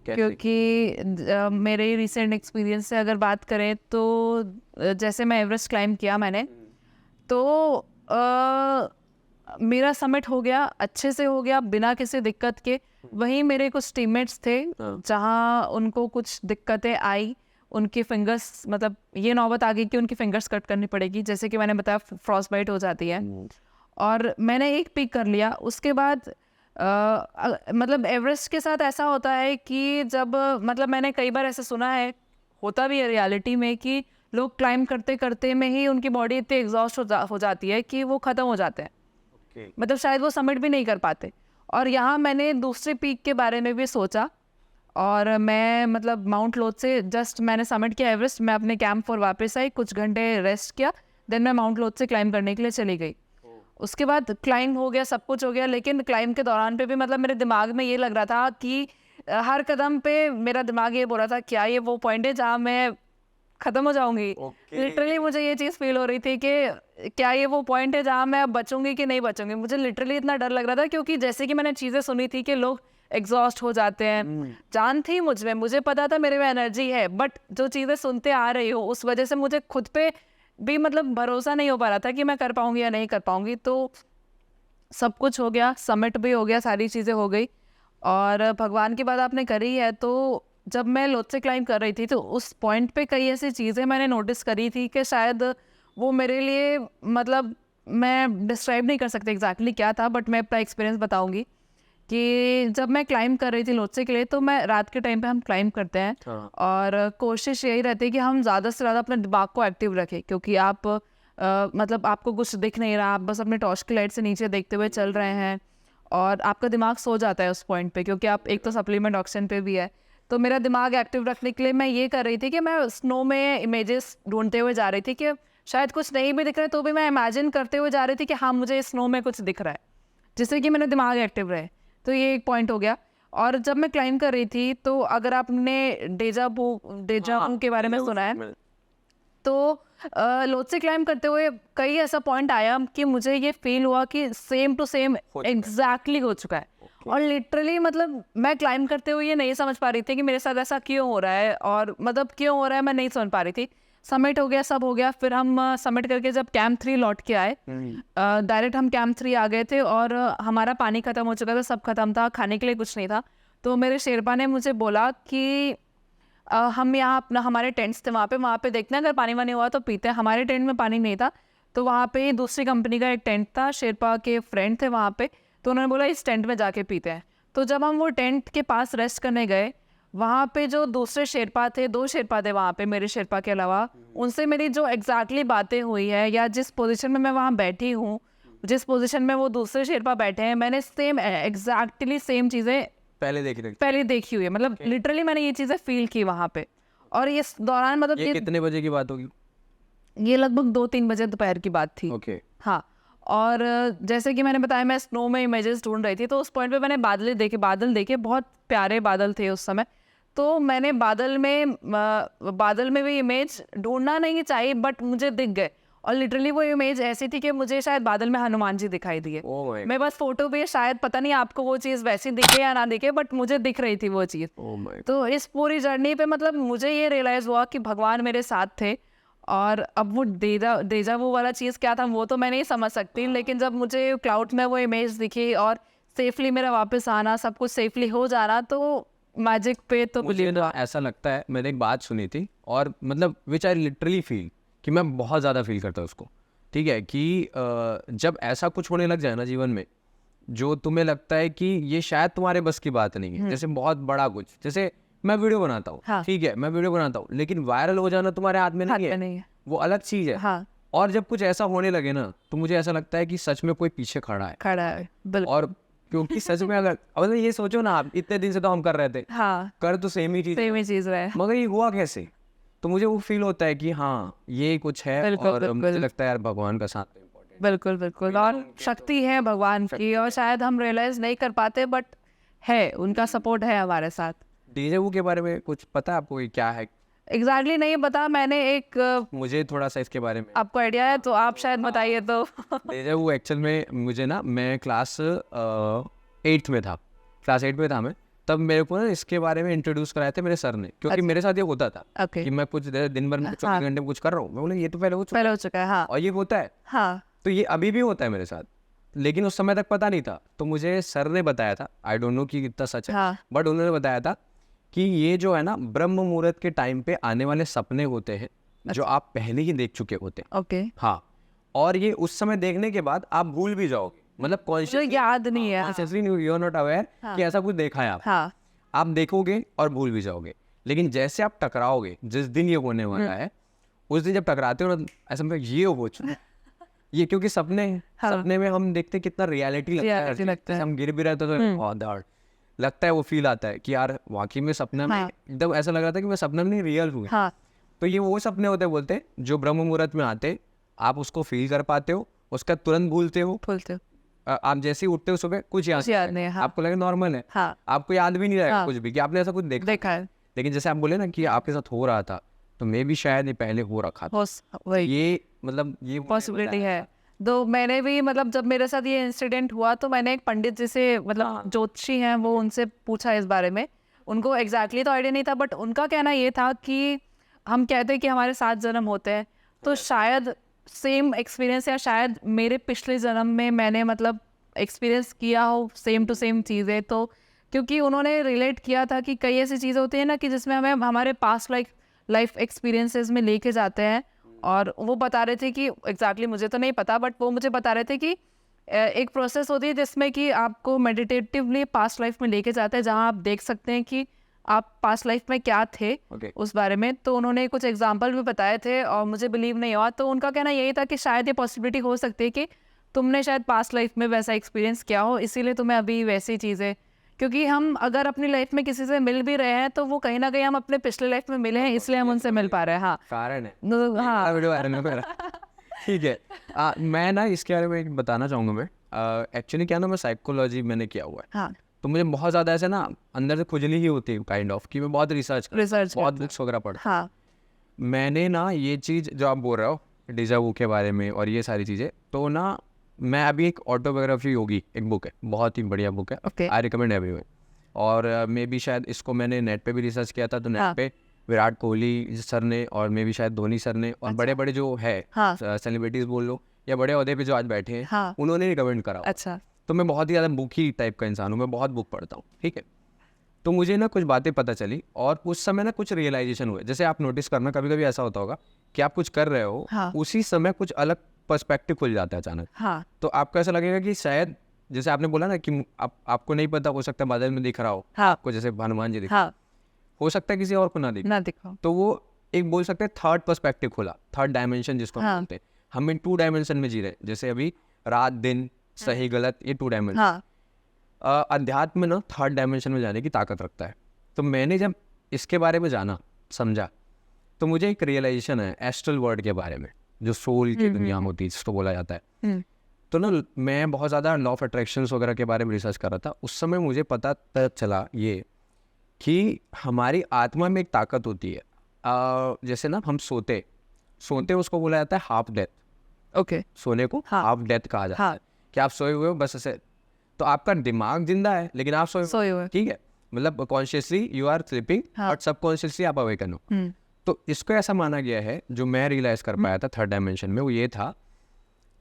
क्योंकि मेरे रिसेंट एक्सपीरियंस से अगर बात करें तो जैसे मैं एवरेस्ट क्लाइंब किया मैंने, तो मेरा समिट हो गया, अच्छे से हो गया बिना किसी दिक्कत के। वहीं मेरे कुछ टीममेट्स थे जहाँ उनको कुछ दिक्कतें आई, उनके फिंगर्स, मतलब ये नौबत आ गई कि उनकी फिंगर्स कट करनी पड़ेगी, जैसे कि मैंने बताया फ्रॉस्ट बाइट हो जाती है। और मैंने एक पीक कर लिया, उसके बाद मतलब एवरेस्ट के साथ ऐसा होता है कि जब मतलब मैंने कई बार ऐसा सुना है, होता भी है रियलिटी में, कि लोग क्लाइंब करते करते में ही उनकी बॉडी इतनी एग्जॉस्ट हो जाती है कि वो ख़त्म हो जाते हैं, मतलब शायद वो समिट भी नहीं कर पाते। और यहाँ मैंने दूसरे पीक के बारे में भी सोचा, और मैं मतलब माउंट लोथ से जस्ट मैंने समिट किया एवरेस्ट, मैं अपने कैंप पर वापस आई, कुछ घंटे रेस्ट किया, देन मैं माउंट लोथ से क्लाइंब करने के लिए चली गई। उसके बाद क्लाइंब हो गया, सब कुछ हो गया, लेकिन क्लाइंब के दौरान पे भी मतलब मेरे दिमाग में ये लग रहा था कि हर कदम पे मेरा दिमाग ये बोल रहा था, क्या ये वो पॉइंट है जहाँ मैं ख़त्म हो जाऊंगी? लिटरली मुझे ये चीज़ फील हो रही थी कि क्या ये वो पॉइंट है जहाँ मैं अब बचूंगी कि नहीं बचूंगी। मुझे लिटरली इतना डर लग रहा था, क्योंकि जैसे कि मैंने चीज़ें सुनी थी कि लोग एग्जॉस्ट हो जाते हैं, जान थी मुझ में, मुझे पता था मेरे में एनर्जी है, बट जो चीज़ें सुनते आ रही हो उस वजह से मुझे खुद पे भी मतलब भरोसा नहीं हो पा रहा था कि मैं कर पाऊंगी या नहीं कर पाऊंगी। तो सब कुछ हो गया, समिट भी हो गया, सारी चीज़ें हो गई। और भगवान की बात आपने करी है, तो जब मैं लोथ से क्लाइंब कर रही थी तो उस पॉइंट पे कई ऐसी चीज़ें मैंने नोटिस करी थी कि शायद वो मेरे लिए, मतलब मैं डिस्क्राइब नहीं कर सकती एग्जैक्टली क्या था, बट मैं अपना एक्सपीरियंस बताऊंगी कि जब मैं क्लाइंब कर रही थी लोत्से के लिए, तो मैं रात के टाइम पे हम क्लाइंब करते हैं और कोशिश यही रहती है कि हम ज़्यादा से ज़्यादा अपने दिमाग को एक्टिव रखें, क्योंकि आप मतलब आपको कुछ दिख नहीं रहा, आप बस अपने टॉर्च की लाइट से नीचे देखते हुए चल रहे हैं और आपका दिमाग सो जाता है उस पॉइंट पे, क्योंकि आप एक तो सप्लीमेंट ऑक्सीजन पे भी है। तो मेरा दिमाग एक्टिव रखने के लिए मैं ये कर रही थी कि मैं स्नो में इमेजेस ढूंढते हुए जा रही थी कि शायद कुछ नहीं भी दिख रहा है तो भी मैं इमेजिन करते हुए जा रही थी कि हाँ मुझे स्नो में कुछ दिख रहा है, जिससे कि मेरा दिमाग एक्टिव रहे। तो ये एक पॉइंट हो गया। और जब मैं क्लाइंब कर रही थी, तो अगर आपने डेजा वू के बारे में सुना है, तो लोथ से क्लाइंब करते हुए कई ऐसा पॉइंट आया कि मुझे ये फील हुआ कि सेम टू सेम एग्जैक्टली हो चुका है। और लिटरली मतलब मैं क्लाइंब करते हुए ये नहीं समझ पा रही थी कि मेरे साथ ऐसा क्यों हो रहा है, और मतलब क्यों हो रहा है मैं नहीं समझ पा रही थी। समिट हो गया, सब हो गया, फिर हम समिट करके जब कैंप 3 लौट के आए, डायरेक्ट हम कैंप 3 आ गए थे और हमारा पानी ख़त्म हो चुका था, सब खत्म था, खाने के लिए कुछ नहीं था। तो मेरे शेरपा ने मुझे बोला कि हम यहाँ अपना, हमारे टेंट्स थे वहाँ पे देखते हैं, अगर पानी वानी हुआ तो पीते हैं। हमारे टेंट में पानी नहीं था, तो वहाँ पे दूसरी कंपनी का एक टेंट था, शेरपा के फ्रेंड थे वहाँ पे, तो उन्होंने बोला इस टेंट में जाके पीते हैं। तो जब हम वो टेंट के पास रेस्ट करने गए, वहाँ पे जो दूसरे शेरपा थे, 2 शेरपा थे वहाँ पे मेरे शेरपा के अलावा, उनसे मेरी जो एग्जैक्टली बातें हुई है, या जिस पोजीशन में मैं वहाँ बैठी हूँ, जिस पोजीशन में वो दूसरे शेरपा बैठे हैं, मैंने सेम एग्जैक्टली सेम चीज़ें पहले देखी हुई है। मतलब लिटरली मैंने ये चीज़ें फील की वहाँ पे। और इस दौरान मतलब ये कितने बजे की बात होगी? ये लगभग 2-3 बजे दोपहर की बात थी। हाँ, और जैसे कि मैंने बताया मैं स्नो में इमेजेस ढूंढ रही थी, तो उस पॉइंट पे मैंने बादल देखे, बहुत प्यारे बादल थे उस समय। तो मैंने बादल में भी इमेज ढूंढना नहीं चाहिए, बट मुझे दिख गए। और लिटरली वो इमेज ऐसी थी कि मुझे शायद बादल में हनुमान जी दिखाई दिए। मैं बस फोटो पे, शायद पता नहीं आपको वो चीज़ वैसी दिखे या ना दिखे, बट मुझे दिख रही थी वो चीज़। तो इस पूरी जर्नी पे मतलब मुझे ये रियलाइज़ हुआ कि भगवान मेरे साथ थे। और अब वो डेजा वो वाला चीज़ क्या था वो तो मैं नहीं समझ सकती, लेकिन जब मुझे क्लाउड में वो इमेज दिखी और सेफली मेरा वापस आना, सब कुछ सेफली हो जाना, तो मैजिक पे तो मुझे ना ऐसा लगता है, मैंने एक बात सुनी थी और मतलब विच आई लिटरली फील, कि मैं बहुत ज़्यादा फील करता हूँ उसको, ठीक है, कि जब ऐसा कुछ होने लग जाए ना जीवन में, जो तुम्हें लगता है कि ये शायद तुम्हारे बस की बात नहीं है, जैसे बहुत बड़ा कुछ, जैसे मैं वीडियो बनाता हूँ, हाँ। ठीक है, मैं वीडियो बनाता हूँ, लेकिन वायरल हो जाना तुम्हारे हाथ में नहीं है, वो अलग चीज़ है। हाँ। और जब कुछ ऐसा होने लगे ना, तो मुझे ऐसा लगता है कि सच में कोई पीछे खड़ा है। और क्योंकि सच में अगर मतलब ये सोचो ना, आप इतने दिन से तो हम कर रहे थे, हाँ, कर तो सेम ही चीज रहे, मगर ये हुआ कैसे? तो मुझे वो फील होता है कि हाँ ये कुछ है। और मुझे लगता है यार भगवान का साथ बिल्कुल और शक्ति है भगवान की, और शायद हम रियलाइज नहीं कर पाते, बट है, उनका सपोर्ट है हमारे साथ। डेजा वू के बारे में कुछ पता है आपको, ये क्या है? एग्जैक्टली नहीं पता, मैंने एक मुझे थोड़ा सा इसके बारे में आपको आइडिया है तो आप शायद बताइए तो। डेजा वो एक्चुअल में मुझे ना, मैं क्लास 8th में था, क्लास 8 में था मैं, तब मेरे को ना इसके बारे में इंट्रोड्यूस कराए थे मेरे सर ने, क्योंकि मेरे साथ ये होता था ओके, कि मैं कुछ दिन भर में 24 घंटे में कुछ कर रहा हूँ, मैं बोला ये तो पहले हो चुका पहले हो चुका है। हाँ है और ये होता है, हाँ तो ये अभी भी होता है मेरे साथ, लेकिन उस समय तक पता नहीं था। तो मुझे सर ने बताया था, आई डोंट नो कि कितना सच है, हाँ बट उन्होंने बताया था कि ये जो है ना ब्रह्म मुहूर्त के टाइम पे आने वाले सपने होते हैं जो आप पहले ही देख चुके होते हैं। ओके, हाँ, और ये उस समय देखने के बाद आप भूल भी जाओगे, मतलब जो कॉन्शियसली याद नहीं है। यू आर नॉट अवेयर कि ऐसा कुछ देखा है हाँ आप देखोगे और भूल भी जाओगे। लेकिन जैसे आप टकराओगे, जिस दिन ये होने वाला है, उस दिन जब टकराते हो ना, ऐसा मतलब ये हो चुका ये, क्योंकि सपने हैं, सपने में हम देखते हैं कितना रियलिटी लगता है, Reality लगता है। जैसे हम गिर भी रहते तो बहुत दर्द लगता है, वो फील आता है कि यार वाकई में सपना में एकदम ऐसा लग रहा था कि मैं सपना में नहीं रियल हूँ। हाँ तो ये वो सपने होते बोलते जो ब्रह्म मुहूर्त में आते, आप उसको फील कर पाते हो, उसका तुरंत भूलते हो। भूलते हो, आप जैसे ही उठते हो सुबह, कुछ याद नहीं है। हाँ आपको लगे नॉर्मल है, हाँ आपको याद भी नहीं रहेगा कुछ भी कि आपने ऐसा कुछ देखा है। लेकिन जैसे आप बोले ना कि आपके साथ हो रहा था, तो मैं भी शायद ये पहले हो रखा था, वही ये मतलब ये पॉसिबिलिटी है। तो मैंने भी मतलब जब मेरे साथ ये इंसिडेंट हुआ तो मैंने एक पंडित जी से, मतलब ज्योतिषी हैं वो, उनसे पूछा इस बारे में। उनको एग्जैक्टली तो आइडिया नहीं था, बट उनका कहना ये था कि हम कहते हैं कि हमारे 7 जन्म होते हैं, तो शायद सेम एक्सपीरियंस, या शायद मेरे पिछले जन्म में मैंने मतलब एक्सपीरियंस किया हो सेम टू सेम चीज़ें। तो क्योंकि उन्होंने रिलेट किया था कि कई ऐसी चीज़ें होती हैं ना कि जिसमें हमें हमारे पास्ट लाइफ एक्सपीरियंसेस में लेके जाते हैं। और वो बता रहे थे कि एग्जैक्टली मुझे तो नहीं पता, बट वो मुझे बता रहे थे कि एक प्रोसेस होती है जिसमें कि आपको मेडिटेटिवली पास्ट लाइफ में लेके जाता है, जहाँ आप देख सकते हैं कि आप पास्ट लाइफ में क्या थे उस बारे में। तो उन्होंने कुछ एग्जांपल भी बताए थे और मुझे बिलीव नहीं हुआ। तो उनका कहना यही था कि शायद ये पॉसिबिलिटी हो सकती है कि तुमने शायद पास्ट लाइफ में वैसा एक्सपीरियंस किया हो, इसीलिए तुम्हें अभी वैसी चीज़ें, क्योंकि हम अगर अपनी लाइफ में किसी से मिल भी रहे हैं तो वो कहीं ना कहीं हम अपने पिछले लाइफ में मिले हैं, इसलिए हम उनसे मिल पा रहे हैं। हाँ कारण है। हाँ वीडियो वायरल नहीं हो रहा। ठीक है, मैं ना इसके बारे में एक बताना चाहूँगा। मैं एक्चुअली क्या ना, मैं साइकोलॉजी मैंने किया हुआ है, हाँ तो मुझे बहुत ज़्यादा ऐसे ना अंदर से खुजली ही होती है काइंड ऑफ, कि मैं बहुत रिसर्च बहुत बुक्स वगैरह पढ़ता। हाँ मैंने ना ये चीज़ जो आप बोल रहे हो डेजा वू के बारे में और ये सारी चीज़ें, तो ना मैं अभी एक ऑटोबायोग्राफी योगी एक बुक है, बहुत ही बढ़िया बुक है, Okay. I recommend everyone. और मे भी शायद इसको मैंने नेट पे भी रिसर्च किया था, तो नेट हाँ. पे विराट कोहली सर ने और मे भी शायद धोनी सर ने और बड़े बड़े जो है हाँ. सेलिब्रिटीज बोल लो या बड़े ओहदे पे जो आज बैठे हैं, हाँ. उन्होंने रिकमेंड करा। अच्छा, तो मैं बहुत ही ज़्यादा बुक ही टाइप का इंसान हूँ, मैं बहुत बुक पढ़ता हूँ, ठीक है। तो मुझे ना कुछ बातें पता चली और उस समय ना कुछ रियलाइजेशन हुए। जैसे आप नोटिस करना, कभी कभी ऐसा होता होगा कि आप कुछ कर रहे हो, हाँ. उसी समय कुछ अलग पर्सपेक्टिव खुल जाता है अचानक। हाँ तो आपको ऐसा लगेगा कि शायद, जैसे आपने बोला ना कि आपको नहीं पता, हो सकता है बादल में दिख रहा हो हाँ आपको, जैसे हनुमान जी दिख, हाँ हो सकता है किसी और को ना दिखे, ना दिखाओ। तो वो एक बोल सकते हैं थर्ड पर्सपेक्टिव खुला, थर्ड डायमेंशन जिसको हम हाँ. बोलते हैं। हम इन 2 डायमेंशन में जी रहे हैं, जैसे अभी रात दिन सही गलत, ये 2 डायमेंशन। हाँ अध्यात्म में ना थर्ड डायमेंशन में जाने की ताकत रखता है। तो मैंने जब इसके बारे में जाना समझा, तो मुझे एक रियलाइजेशन है एस्ट्रल वर्ल्ड के बारे में, जो सोल की दुनिया होती है जिसको बोला जाता है। तो ना मैं बहुत ज़्यादा लॉ ऑफ अट्रैक्शंस वगैरह के बारे में रिसर्च कर रहा था। उस समय मुझे पता तब चला ये कि हमारी आत्मा में एक ताकत होती है। जैसे ना हम सोते उसको बोला जाता है हाफ डेथ। ओके, सोने को हाँ. हाफ डेथ कहा जाता हाँ. है कि आप सोए हुए हो बस ऐसे, तो आपका दिमाग जिंदा है लेकिन आप सोए हुए, ठीक है, मतलब कॉन्शियसली यू आर स्लीपिंग और सबकॉन्शियसली आप अवेकन हो। तो इसको ऐसा माना गया है, जो मैं रियलाइज कर पाया था थर्ड डायमेंशन में, वो ये था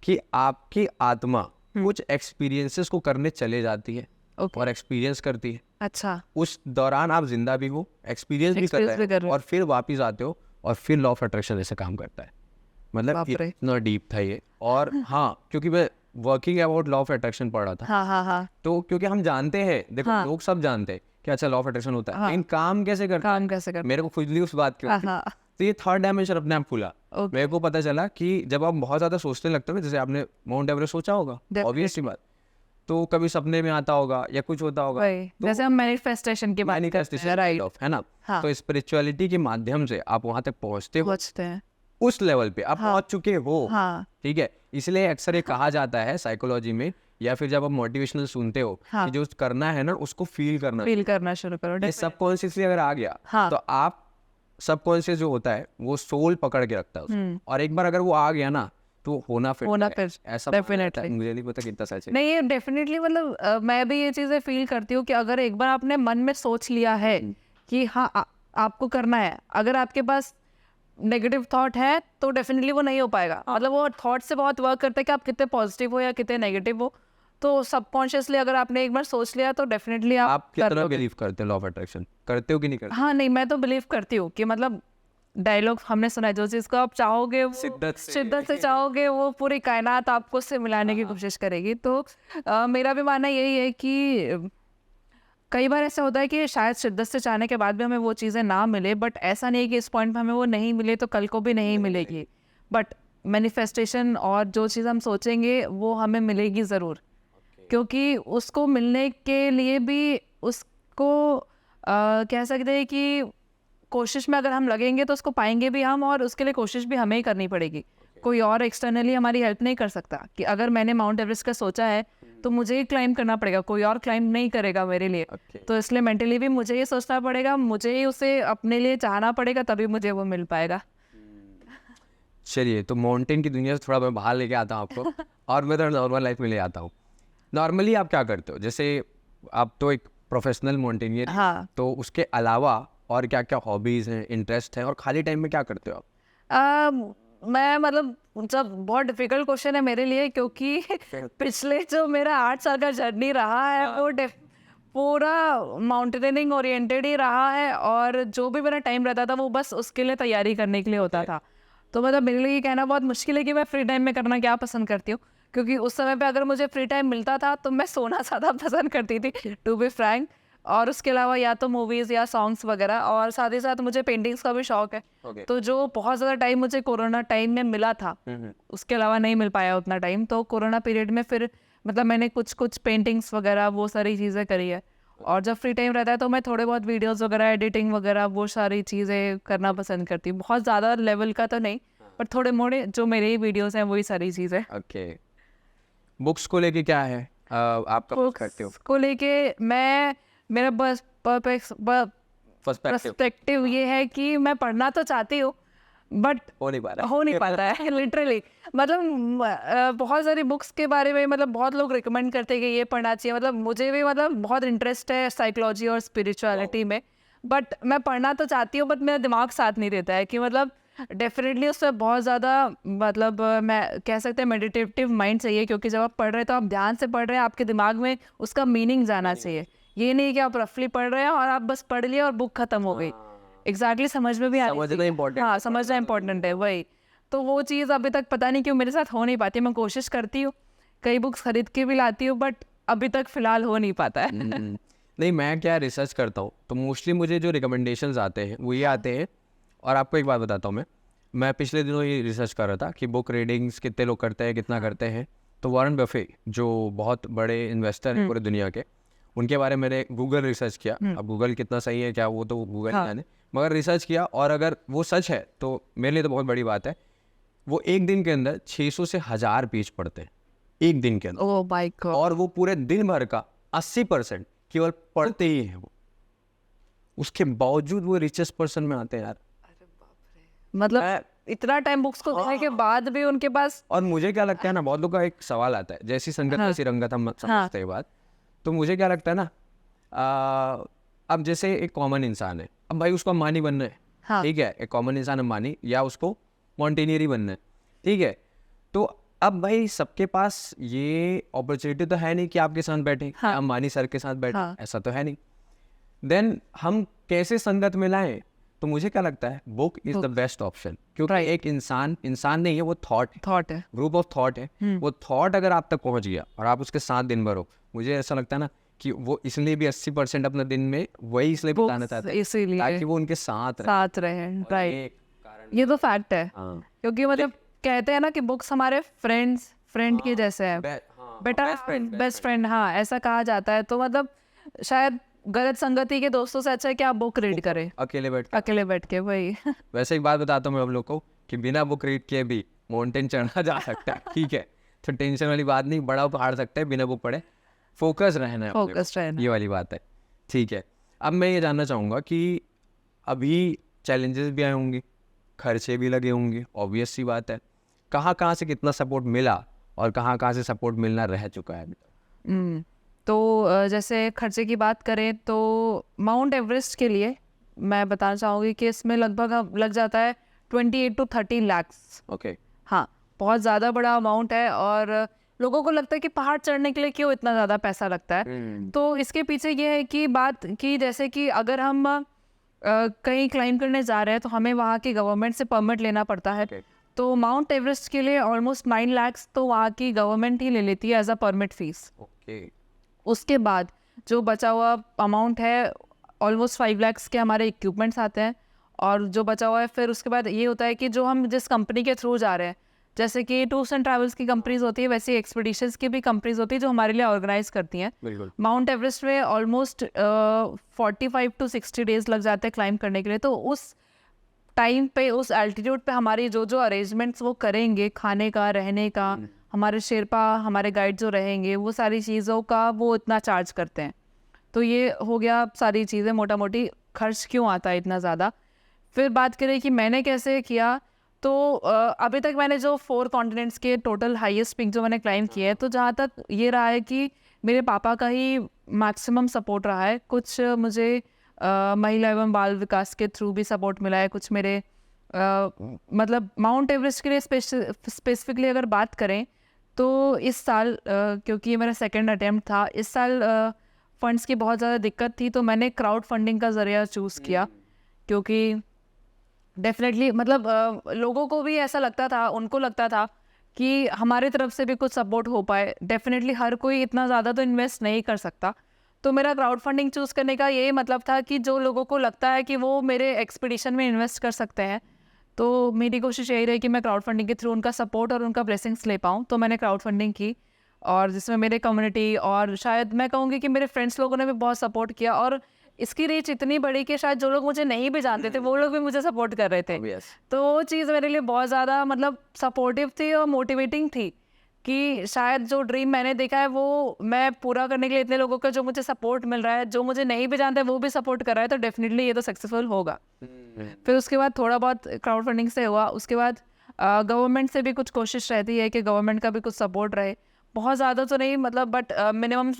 कि आपकी आत्मा कुछ एक्सपीरियंसेस को करने चले जाती है और एक्सपीरियंस करती है। अच्छा, उस दौरान आप जिंदा भी हो, एक्सपीरियंस भी कर रहे हो और फिर वापिस आते हो, और फिर लॉ ऑफ अट्रैक्शन ऐसे काम करता है। मतलब इतना डीप था ये। और हाँ, क्योंकि मैं working about law of attraction पढ़ रहा था। हाँ. तो क्योंकि हम जानते हैं, देखो लोग सब जानते हैं कि अच्छा लॉ ऑफ अट्रैक्शन होता है, लेकिन काम कैसे करता है, मेरे को खुजली उस बात की। तो ये थर्ड डायमेंशन अपने आप खुला। मेरे को पता चला कि जब आप बहुत ज्यादा सोचने लगते हो, जैसे आपने माउंट एवरेस्ट सोचा होगा, ऑब्वियसली बात, तो कभी सपने में आता होगा या कुछ होता होगा, तो जैसे हम मैनिफेस्टेशन की बात करते हैं, राइट, है ना। तो स्पिरिचुअलिटी के माध्यम से आप वहां तक पहुंचते हैं, उस लेवल पे आप पहुंच चुके हो, ठीक है। इसलिए अक्सर ये कहा जाता है साइकोलॉजी में, या फिर जब आप मोटिवेशनल सुनते हो कि जो करना है ना उसको फील करना शुरू करो। सबकॉन्शियसली अगर आ गया तो आप सबकॉन्शियस जो होता है वो सोल पकड़ के रखता है उसको, और एक बार अगर वो आ गया ना तो होना फिर ऐसा डेफिनेटली। मुझे नहीं पता कितना सच है। नहीं, ये डेफिनेटली मतलब मैं भी ये चीज़ें फील करती हूँ कि अगर एक बार आपने मन में सोच लिया है कि हाँ आपको करना है, अगर आपके पास नेगेटिव थॉट है तो डेफिनेटली वो नहीं हो पाएगा। मतलब वो थॉट से बहुत वर्क करता है कि आप कितने पॉजिटिव हो या कितने नेगेटिव हो। तो सबकॉन्शियसली अगर आपने एक बार सोच लिया तो डेफिनेटली आप कितना बिलीव करते हो लॉ ऑफ अट्रैक्शन, करते हो कि नहीं करते? हाँ नहीं, मैं तो बिलीव करती हूँ कि मतलब डायलॉग हमने सुना है, जो चीज़ को आप चाहोगे वो शिद्दत से चाहोगे वो पूरी कायनात आपको उससे मिलाने की कोशिश करेगी। तो मेरा भी मानना यही है कि कई बार ऐसा होता है कि शायद शिद्दत से चाहने के बाद भी हमें वो चीज़ें ना मिले, बट ऐसा नहीं कि इस पॉइंट पे हमें वो नहीं मिले तो कल को भी नहीं मिलेगी। बट मैनिफेस्टेशन और जो चीज़ हम सोचेंगे वो हमें मिलेगी ज़रूर, क्योंकि उसको मिलने के लिए भी उसको कह सकते हैं कि कोशिश में अगर हम लगेंगे तो उसको पाएंगे भी हम, और उसके लिए कोशिश भी हमें ही करनी पड़ेगी। कोई और एक्सटर्नली हमारी हेल्प नहीं कर सकता कि अगर मैंने माउंट एवरेस्ट का सोचा है तो मुझे ही क्लाइंब करना पड़ेगा, कोई और क्लाइंब नहीं करेगा मेरे लिए। तो इसलिए मेंटली भी मुझे ही सोचना पड़ेगा, मुझे ही उसे अपने लिए चाहना पड़ेगा, तभी मुझे वो मिल पाएगा। चलिए, तो माउंटेन की दुनिया से थोड़ा मैं बाहर लेके आता हूँ आपको और मैं तो नॉर्मल लाइफ में ले आता हूँ। नॉर्मली आप क्या करते हो? जैसे आप तो एक प्रोफेशनल माउंटेनियर, हाँ। तो उसके अलावा और क्या क्या हॉबीज हैं, इंटरेस्ट है, और खाली टाइम में क्या करते हो आप? मैं मतलब जब बहुत डिफिकल्ट क्वेश्चन है मेरे लिए, क्योंकि पिछले जो मेरा 8 साल का जर्नी रहा है वो पूरा माउंटेनियरिंग ओरिएंटेड ही रहा है, और जो भी मेरा टाइम रहता था वो बस उसके लिए तैयारी करने के लिए होता था। तो मतलब मेरे लिए ये कहना बहुत मुश्किल है कि मैं फ्री टाइम में करना क्या पसंद करती हूँ, क्योंकि उस समय पे अगर मुझे फ्री टाइम मिलता था तो मैं सोना ज़्यादा पसंद करती थी, टू बी फ्रैंक। और उसके अलावा या तो मूवीज़ या सॉन्ग्स वगैरह, और साथ ही साथ मुझे पेंटिंग्स का भी शौक है। तो जो बहुत ज़्यादा टाइम मुझे कोरोना टाइम में मिला था, उसके अलावा नहीं मिल पाया उतना टाइम, तो कोरोना पीरियड में फिर मतलब मैंने कुछ पेंटिंग्स वगैरह वो सारी चीज़ें करी है। और जब फ्री टाइम रहता है तो मैं थोड़े बहुत वीडियोस वगैरह, एडिटिंग वगैरह वो सारी चीज़ें करना पसंद करती हूँ। बहुत ज़्यादा लेवल का तो नहीं, पर थोड़े मोड़े जो मेरे ही वीडियोस हैं वही सारी चीज़ें। ओके, बुक्स को लेके क्या है आप कब करते हो? को लेके मेरा बस पर्सपेक्टिव ये है कि मैं पढ़ना तो चाहती हूँ, बट हो नहीं पाता है लिटरली। मतलब बहुत सारी बुक्स के बारे में मतलब बहुत लोग रिकमेंड करते हैं कि ये पढ़ना चाहिए। मतलब मुझे भी मतलब बहुत इंटरेस्ट है साइकोलॉजी और स्पिरिचुअलिटी में, बट मैं पढ़ना तो चाहती हूँ, बट मेरा दिमाग साथ नहीं देता है कि मतलब डेफिनेटली उससे बहुत ज़्यादा मतलब मैं कह सकते हैं मेडिटेटिव माइंड चाहिए, क्योंकि जब आप पढ़ रहे हैं तो आप ध्यान से पढ़ रहे हैं, आपके दिमाग में उसका मीनिंग जाना चाहिए। ये नहीं कि आप रफली पढ़ रहे हैं और आप बस पढ़ लिया और बुक खत्म हो गई। एग्जैक्टली समझ में भी समझना इम्पोर्टेंट। हाँ, समझना इम्पोर्टेंट है, वही। तो वो चीज़ अभी तक पता नहीं क्यों मेरे साथ हो नहीं पाती। मैं कोशिश करती हूँ, कई बुक्स खरीद के भी लाती हूँ, बट अभी तक फिलहाल हो नहीं पाता है। नहीं, मैं क्या रिसर्च करता हूँ तो मोस्टली मुझे जो रिकमेंडेशंस आते हैं वो ये आते हैं। और आपको एक बात बताता हूँ, मैं पिछले दिनों ये रिसर्च कर रहा था कि बुक रीडिंग्स कितने लोग करते हैं, कितना करते हैं। तो वॉरेन बफे जो बहुत बड़े इन्वेस्टर हैं पूरे दुनिया के, उनके बारे में मैंने गूगल रिसर्च किया। अब गूगल कितना सही है क्या वो तो गूगल ही जाने, मगर रिसर्च किया, और अगर वो सच है तो मेरे लिए तो बहुत बड़ी बात है। वो एक दिन के अंदर 600 से 1000 पेज पढ़ते हैं, एक दिन के अंदर। Oh my God. और वो पूरे दिन भर का 80% केवल पढ़ते ही हैं वो। उसके बावजूद वो रिचेस्ट पर्सन में आते हैं यार। मतलब इतना टाइम बुक्स को पढ़ने के बाद भी उनके पास। और मुझे क्या लगता है ना, बहुत लोगों का एक सवाल आता है, जैसी संगत वैसी रंगत, हम समझते हैं बात। तो मुझे क्या लगता है ना, अब जैसे एक कॉमन इंसान है, अब भाई उसको अंबानी बनना है, ठीक है, एक कॉमन इंसान अंबानी, या उसको माउंटेनियर ही बनना है, ठीक है। तो अब भाई सबके पास ये अपॉर्चुनिटी तो है नहीं कि आपके साथ बैठे, अंबानी सर के साथ बैठे, ऐसा तो है नहीं। देन हम कैसे संगत में लाएं? तो मुझे क्या लगता है, book is the best option, क्योंकि एक इंसान नहीं है, वो थॉट है, ग्रुप ऑफ थॉट है। वो थॉट अगर आप तक पहुंच गया और आप उसके साथ दिन भर हो, मुझे ऐसा लगता है ना कि वो इसलिए भी 80% अपने दिन में वही इसलिए बिताना चाहते हैं ताकि वो उनके साथ रहे। राइट, ये तो फैक्ट है। क्योंकि मतलब कहते हैं ना कि बुक्स हमारे फ्रेंड के जैसे हैं, बेस्ट फ्रेंड, हाँ ऐसा कहा जाता है। तो मतलब शायद गलत संगति के दोस्तों से अच्छा है कि आप बुक रीड करें अकेले बैठ के, वही। वैसे एक बात बताता हूँ मैं आप लोग को कि बिना बुक रीड किए भी माउंटेन चढ़ना जा सकता है, ठीक है। तो टेंशन वाली बात नहीं, बड़ा पहाड़ सकते हैं बिना बुक पढ़े, फोकस रहना है, ये वाली बात है, ठीक है। अब मैं ये जानना चाहूँगा कि अभी चैलेंजेस भी आए होंगे, खर्चे भी लगे होंगे, ऑब्वियस सी बात है। कहाँ कहाँ से कितना सपोर्ट मिला और कहाँ कहाँ से सपोर्ट मिलना रह चुका है अभी तक? तो जैसे खर्चे की बात करें तो माउंट एवरेस्ट के लिए मैं बताना चाहूँगी कि इसमें लगभग अब लग जाता है 28 to 30 lakhs। ओके। हाँ, बहुत ज़्यादा बड़ा अमाउंट है और लोगों को लगता है कि पहाड़ चढ़ने के लिए क्यों इतना ज़्यादा पैसा लगता है। तो इसके पीछे ये है कि बात कि जैसे कि अगर हम कहीं क्लाइंब करने जा रहे हैं तो हमें वहाँ की गवर्नमेंट से परमिट लेना पड़ता है। Okay. तो माउंट एवरेस्ट के लिए ऑलमोस्ट 9 lakhs तो वहाँ की गवर्नमेंट ही ले लेती है as a permit fees. Okay. उसके बाद जो बचा हुआ अमाउंट है ऑलमोस्ट 5 lakhs के हमारे इक्विपमेंट्स आते हैं और जो बचा हुआ है फिर उसके बाद ये होता है कि जो हम जिस कंपनी के थ्रू जा रहे हैं, जैसे कि टूर्स एंड ट्रैवल्स की कंपनीज होती है वैसे एक्सपीडिशंस की भी कंपनीज होती है जो हमारे लिए ऑर्गेनाइज करती हैं। बिल्कुल। माउंट एवरेस्ट में ऑलमोस्ट 45 to 60 डेज लग जाते हैं क्लाइंब करने के लिए। तो उस टाइम पे उस एल्टीट्यूड पे हमारी जो जो अरेंजमेंट्स वो करेंगे, खाने का, रहने का, हमारे शेरपा, हमारे गाइड जो रहेंगे, वो सारी चीज़ों का वो इतना चार्ज करते हैं। तो ये हो गया सारी चीज़ें, मोटा मोटी खर्च क्यों आता है इतना ज़्यादा। फिर बात करें कि मैंने कैसे किया, तो अभी तक मैंने जो 4 कॉन्टिनेंट्स के टोटल हाईएस्ट पीक जो मैंने क्लाइंब किए हैं, तो जहाँ तक ये रहा है कि मेरे पापा का ही मैक्सिमम सपोर्ट रहा है। कुछ मुझे महिला एवं बाल विकास के थ्रू भी सपोर्ट मिला है, कुछ मेरे मतलब माउंट एवरेस्ट के लिए स्पेसिफिकली अगर बात करें तो इस साल क्योंकि ये मेरा सेकंड अटेम्प्ट था, इस साल फंड्स की बहुत ज़्यादा दिक्कत थी तो मैंने क्राउड फंडिंग का ज़रिया चूज़ किया। क्योंकि डेफिनेटली मतलब लोगों को भी ऐसा लगता था, उनको लगता था कि हमारी तरफ से भी कुछ सपोर्ट हो पाए। डेफिनेटली हर कोई इतना ज़्यादा तो इन्वेस्ट नहीं कर सकता, तो मेरा क्राउड फंडिंग चूज़ करने का यही मतलब था कि जो लोगों को लगता है कि वो मेरे एक्सपीडिशन में इन्वेस्ट कर सकते हैं, तो मेरी कोशिश यही रही कि मैं क्राउड फंडिंग के थ्रू उनका सपोर्ट और उनका ब्लेसिंग्स ले पाऊँ। तो मैंने क्राउड फंडिंग की और जिसमें मेरे कम्युनिटी और शायद मैं कहूँगी कि मेरे फ्रेंड्स लोगों ने भी बहुत सपोर्ट किया और इसकी रीच इतनी बड़ी कि शायद जो लोग मुझे नहीं भी जानते थे वो लोग भी मुझे सपोर्ट कर रहे थे। तो वो चीज़ मेरे लिए बहुत ज़्यादा मतलब सपोर्टिव थी और मोटिवेटिंग थी कि शायद जो ड्रीम मैंने देखा है वो मैं पूरा करने के लिए इतने लोगों का जो मुझे सपोर्ट मिल रहा है, जो मुझे नहीं भी जानते वो भी सपोर्ट कर रहा है, तो डेफिनेटली ये तो सक्सेसफुल होगा। फिर उसके बाद थोड़ा बहुत क्राउड फंडिंग से हुआ, उसके बाद गवर्नमेंट से भी कुछ कोशिश रहती है कि गवर्नमेंट का भी कुछ सपोर्ट रहे, बहुत ज़्यादा तो नहीं मतलब बट मिनिमम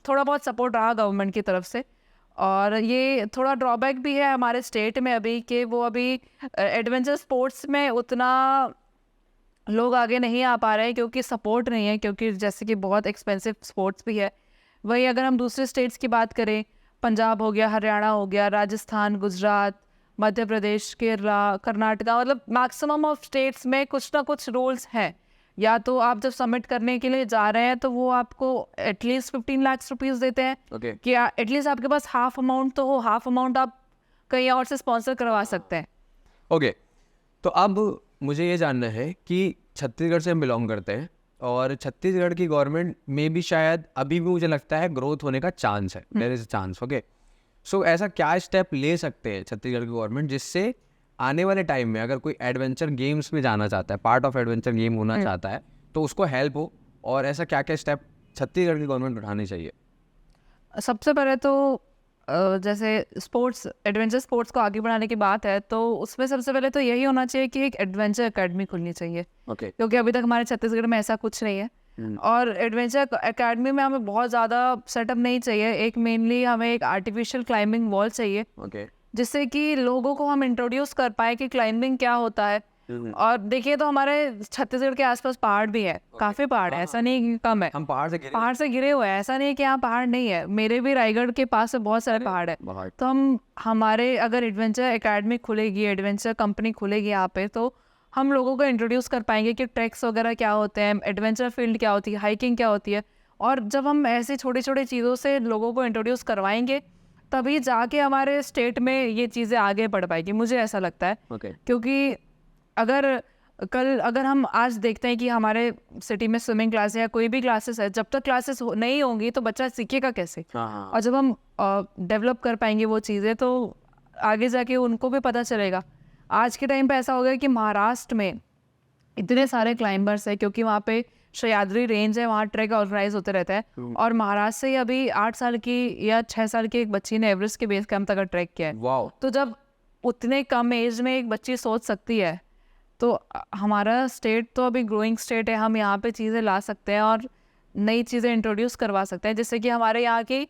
थोड़ा बहुत सपोर्ट रहा गवर्नमेंट की तरफ से। और ये थोड़ा ड्रॉबैक भी है हमारे स्टेट में अभी कि वो अभी एडवेंचर स्पोर्ट्स में उतना लोग आगे नहीं आ पा रहे हैं क्योंकि सपोर्ट नहीं है, क्योंकि जैसे कि बहुत एक्सपेंसिव स्पोर्ट्स भी है। वही अगर हम दूसरे स्टेट्स की बात करें, पंजाब हो गया, हरियाणा हो गया, राजस्थान, गुजरात, मध्य प्रदेश, केरला, कर्नाटका, मतलब मैक्सिमम ऑफ स्टेट्स में कुछ ना कुछ रूल्स हैं। या तो आप जब सबमिट करने के लिए जा रहे हैं तो वो आपको एटलीस्ट 15 लाख रुपीज़ देते हैं कि एटलीस्ट आपके पास हाफ अमाउंट तो हो, हाफ अमाउंट आप कहीं और से स्पॉन्सर करवा सकते हैं। ओके, तो अब मुझे ये जानना है कि छत्तीसगढ़ से हम बिलोंग करते हैं और छत्तीसगढ़ की गवर्नमेंट में भी शायद अभी भी मुझे लगता है ग्रोथ होने का चांस है, there is a chance. Okay, so ऐसा क्या स्टेप ले सकते हैं छत्तीसगढ़ की गवर्नमेंट जिससे आने वाले टाइम में अगर कोई एडवेंचर गेम्स में जाना चाहता है, पार्ट ऑफ एडवेंचर गेम होना चाहता है, तो उसको हेल्प हो, और ऐसा क्या क्या स्टेप छत्तीसगढ़ की गवर्नमेंट उठानी चाहिए? सबसे पहले तो जैसे स्पोर्ट्स, एडवेंचर स्पोर्ट्स को आगे बढ़ाने की बात है तो उसमें सबसे पहले तो यही होना चाहिए कि एक एडवेंचर एकेडमी खुलनी चाहिए। क्योंकि अभी तक हमारे छत्तीसगढ़ में ऐसा कुछ नहीं है। और एडवेंचर एकेडमी में हमें बहुत ज़्यादा सेटअप नहीं चाहिए, एक मेनली हमें एक आर्टिफिशियल क्लाइंबिंग वॉल चाहिए जिससे कि लोगों को हम इंट्रोड्यूस कर पाए कि क्लाइंबिंग क्या होता है। और देखिए तो हमारे छत्तीसगढ़ के आसपास पहाड़ भी है, काफी पहाड़ है, ऐसा नहीं कि कम है। हम पहाड़ से गिरे हुए हैं, ऐसा नहीं है कि यहाँ पहाड़ नहीं है। मेरे भी रायगढ़ के पास से बहुत सारे पहाड़ है। तो हमारे अगर एडवेंचर एकेडमी खुलेगी, एडवेंचर कंपनी खुलेगी यहाँ पे, तो हम लोगों को इंट्रोड्यूस कर पाएंगे कि ट्रैक्स वगैरह क्या होते हैं, एडवेंचर फील्ड क्या होती है, हाइकिंग क्या होती है। और जब हम ऐसी छोटी छोटी चीज़ों से लोगों को इंट्रोड्यूस करवाएंगे तभी जाके हमारे स्टेट में ये चीज़ें आगे बढ़ पाएगी, मुझे ऐसा लगता है। क्योंकि अगर हम आज देखते हैं कि हमारे सिटी में स्विमिंग क्लास है या कोई भी क्लासेस है, जब तक क्लासेस नहीं होंगी तो बच्चा सीखेगा कैसे? और जब हम डेवलप कर पाएंगे वो चीज़ें तो आगे जाके उनको भी पता चलेगा। आज के टाइम पे ऐसा हो गया कि महाराष्ट्र में इतने सारे क्लाइंबर्स हैं क्योंकि वहाँ पे सह्याद्री रेंज है, वहाँ ट्रैक ऑर्गेनाइज होते रहता है। और महाराष्ट्र से ही अभी 8 साल की या 6 साल की एक बच्ची ने एवरेस्ट के बेस कैंप तक ट्रैक किया है। तो जब उतने कम एज में एक बच्ची सोच सकती है, तो हमारा स्टेट तो अभी ग्रोइंग स्टेट है, हम यहाँ पे चीज़ें ला सकते हैं और नई चीज़ें इंट्रोड्यूस करवा सकते हैं, जिससे कि हमारे यहाँ की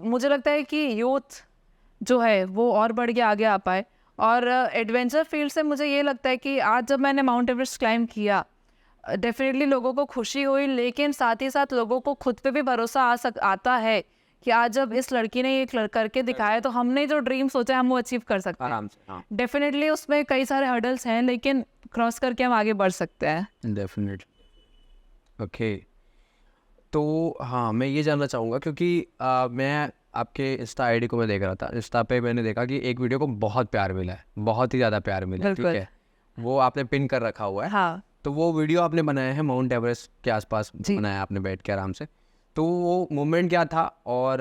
मुझे लगता है कि यूथ जो है वो और बढ़ के आगे आ पाए। और एडवेंचर फील्ड से मुझे ये लगता है कि आज जब मैंने माउंट एवरेस्ट क्लाइंब किया, डेफिनेटली लोगों को खुशी हुई, लेकिन साथ ही साथ लोगों को खुद पे भी भरोसा आता है कि आज जब इस लड़की ने ये करके दिखाया तो हमने जो ड्रीम सोचा है हम वो अचीव कर सकते हैं। आराम से, हाँ डेफिनेटली उसमें कई सारे हर्डल्स हैं, लेकिन क्रॉस करके हम आगे बढ़ सकते हैं। डेफिनेटली। ओके, तो हाँ मैं ये जानना चाहूँगा क्योंकि मैं आपके इंस्टा आईडी को मैं देख रहा था, इंस्टा पे मैंने देखा कि एक वीडियो को बहुत प्यार मिला है, बहुत ही ज़्यादा प्यार मिला है, ठीक बिल्कुल। है, वो आपने पिन कर रखा हुआ है। हाँ तो वो वीडियो आपने बनाया है माउंट एवरेस्ट के आसपास जी। बनाया आपने बैठ के आराम से, तो वो मोमेंट क्या था और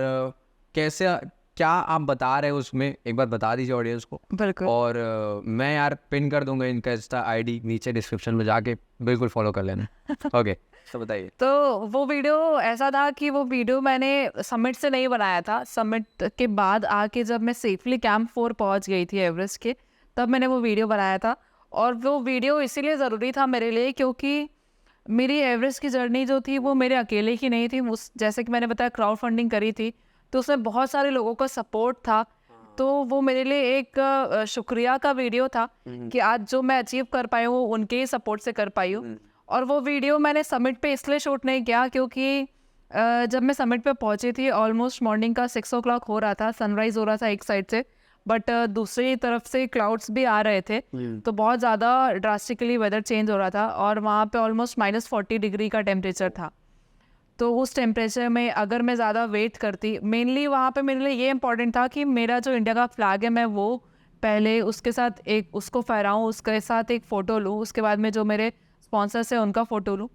कैसे, क्या आप बता रहे हो उसमें, एक बार बता दीजिए ऑडियंस को। बिल्कुल। और मैं यार पिन कर दूंगा इनका इंस्टा आईडी नीचे डिस्क्रिप्शन में, जाके बिल्कुल फॉलो कर लेना। ओके, तो बताइए। तो वो वीडियो ऐसा था कि वो वीडियो मैंने समिट से नहीं बनाया था, समिट के बाद आके जब मैं सेफली कैंप 4 पहुंच गई थी एवरेस्ट के, तब मैंने वो वीडियो बनाया था। और वो वीडियो इसीलिए ज़रूरी था मेरे लिए क्योंकि मेरी एवरेस्ट की जर्नी जो थी वो मेरे अकेले की नहीं थी, उस जैसे कि मैंने बताया क्राउड फंडिंग करी थी, तो उसमें बहुत सारे लोगों का सपोर्ट था। तो वो मेरे लिए एक शुक्रिया का वीडियो था कि आज जो मैं अचीव कर पाई हूँ उनके ही सपोर्ट से कर पाई हूँ। और वो वीडियो मैंने समिट पे इसलिए शूट नहीं किया क्योंकि जब मैं समिट पे पहुंची थी ऑलमोस्ट मॉर्निंग का 6 o'clock हो रहा था, सनराइज हो रहा था एक साइड से, बट दूसरी तरफ से क्लाउड्स भी आ रहे थे, तो बहुत ज़्यादा ड्रास्टिकली वेदर चेंज हो रहा था और वहाँ पे ऑलमोस्ट -40 डिग्री का टेम्परेचर था। तो उस टेम्परेचर में अगर मैं ज़्यादा वेट करती, मेनली वहाँ पे मेरे लिए ये इंपॉर्टेंट था कि मेरा जो इंडिया का फ्लैग है मैं वो पहले उसके साथ एक उसको फहराऊँ, उसके साथ एक फ़ोटो लूँ, उसके बाद में जो मेरे स्पॉन्सर्स है उनका फ़ोटो लूँ,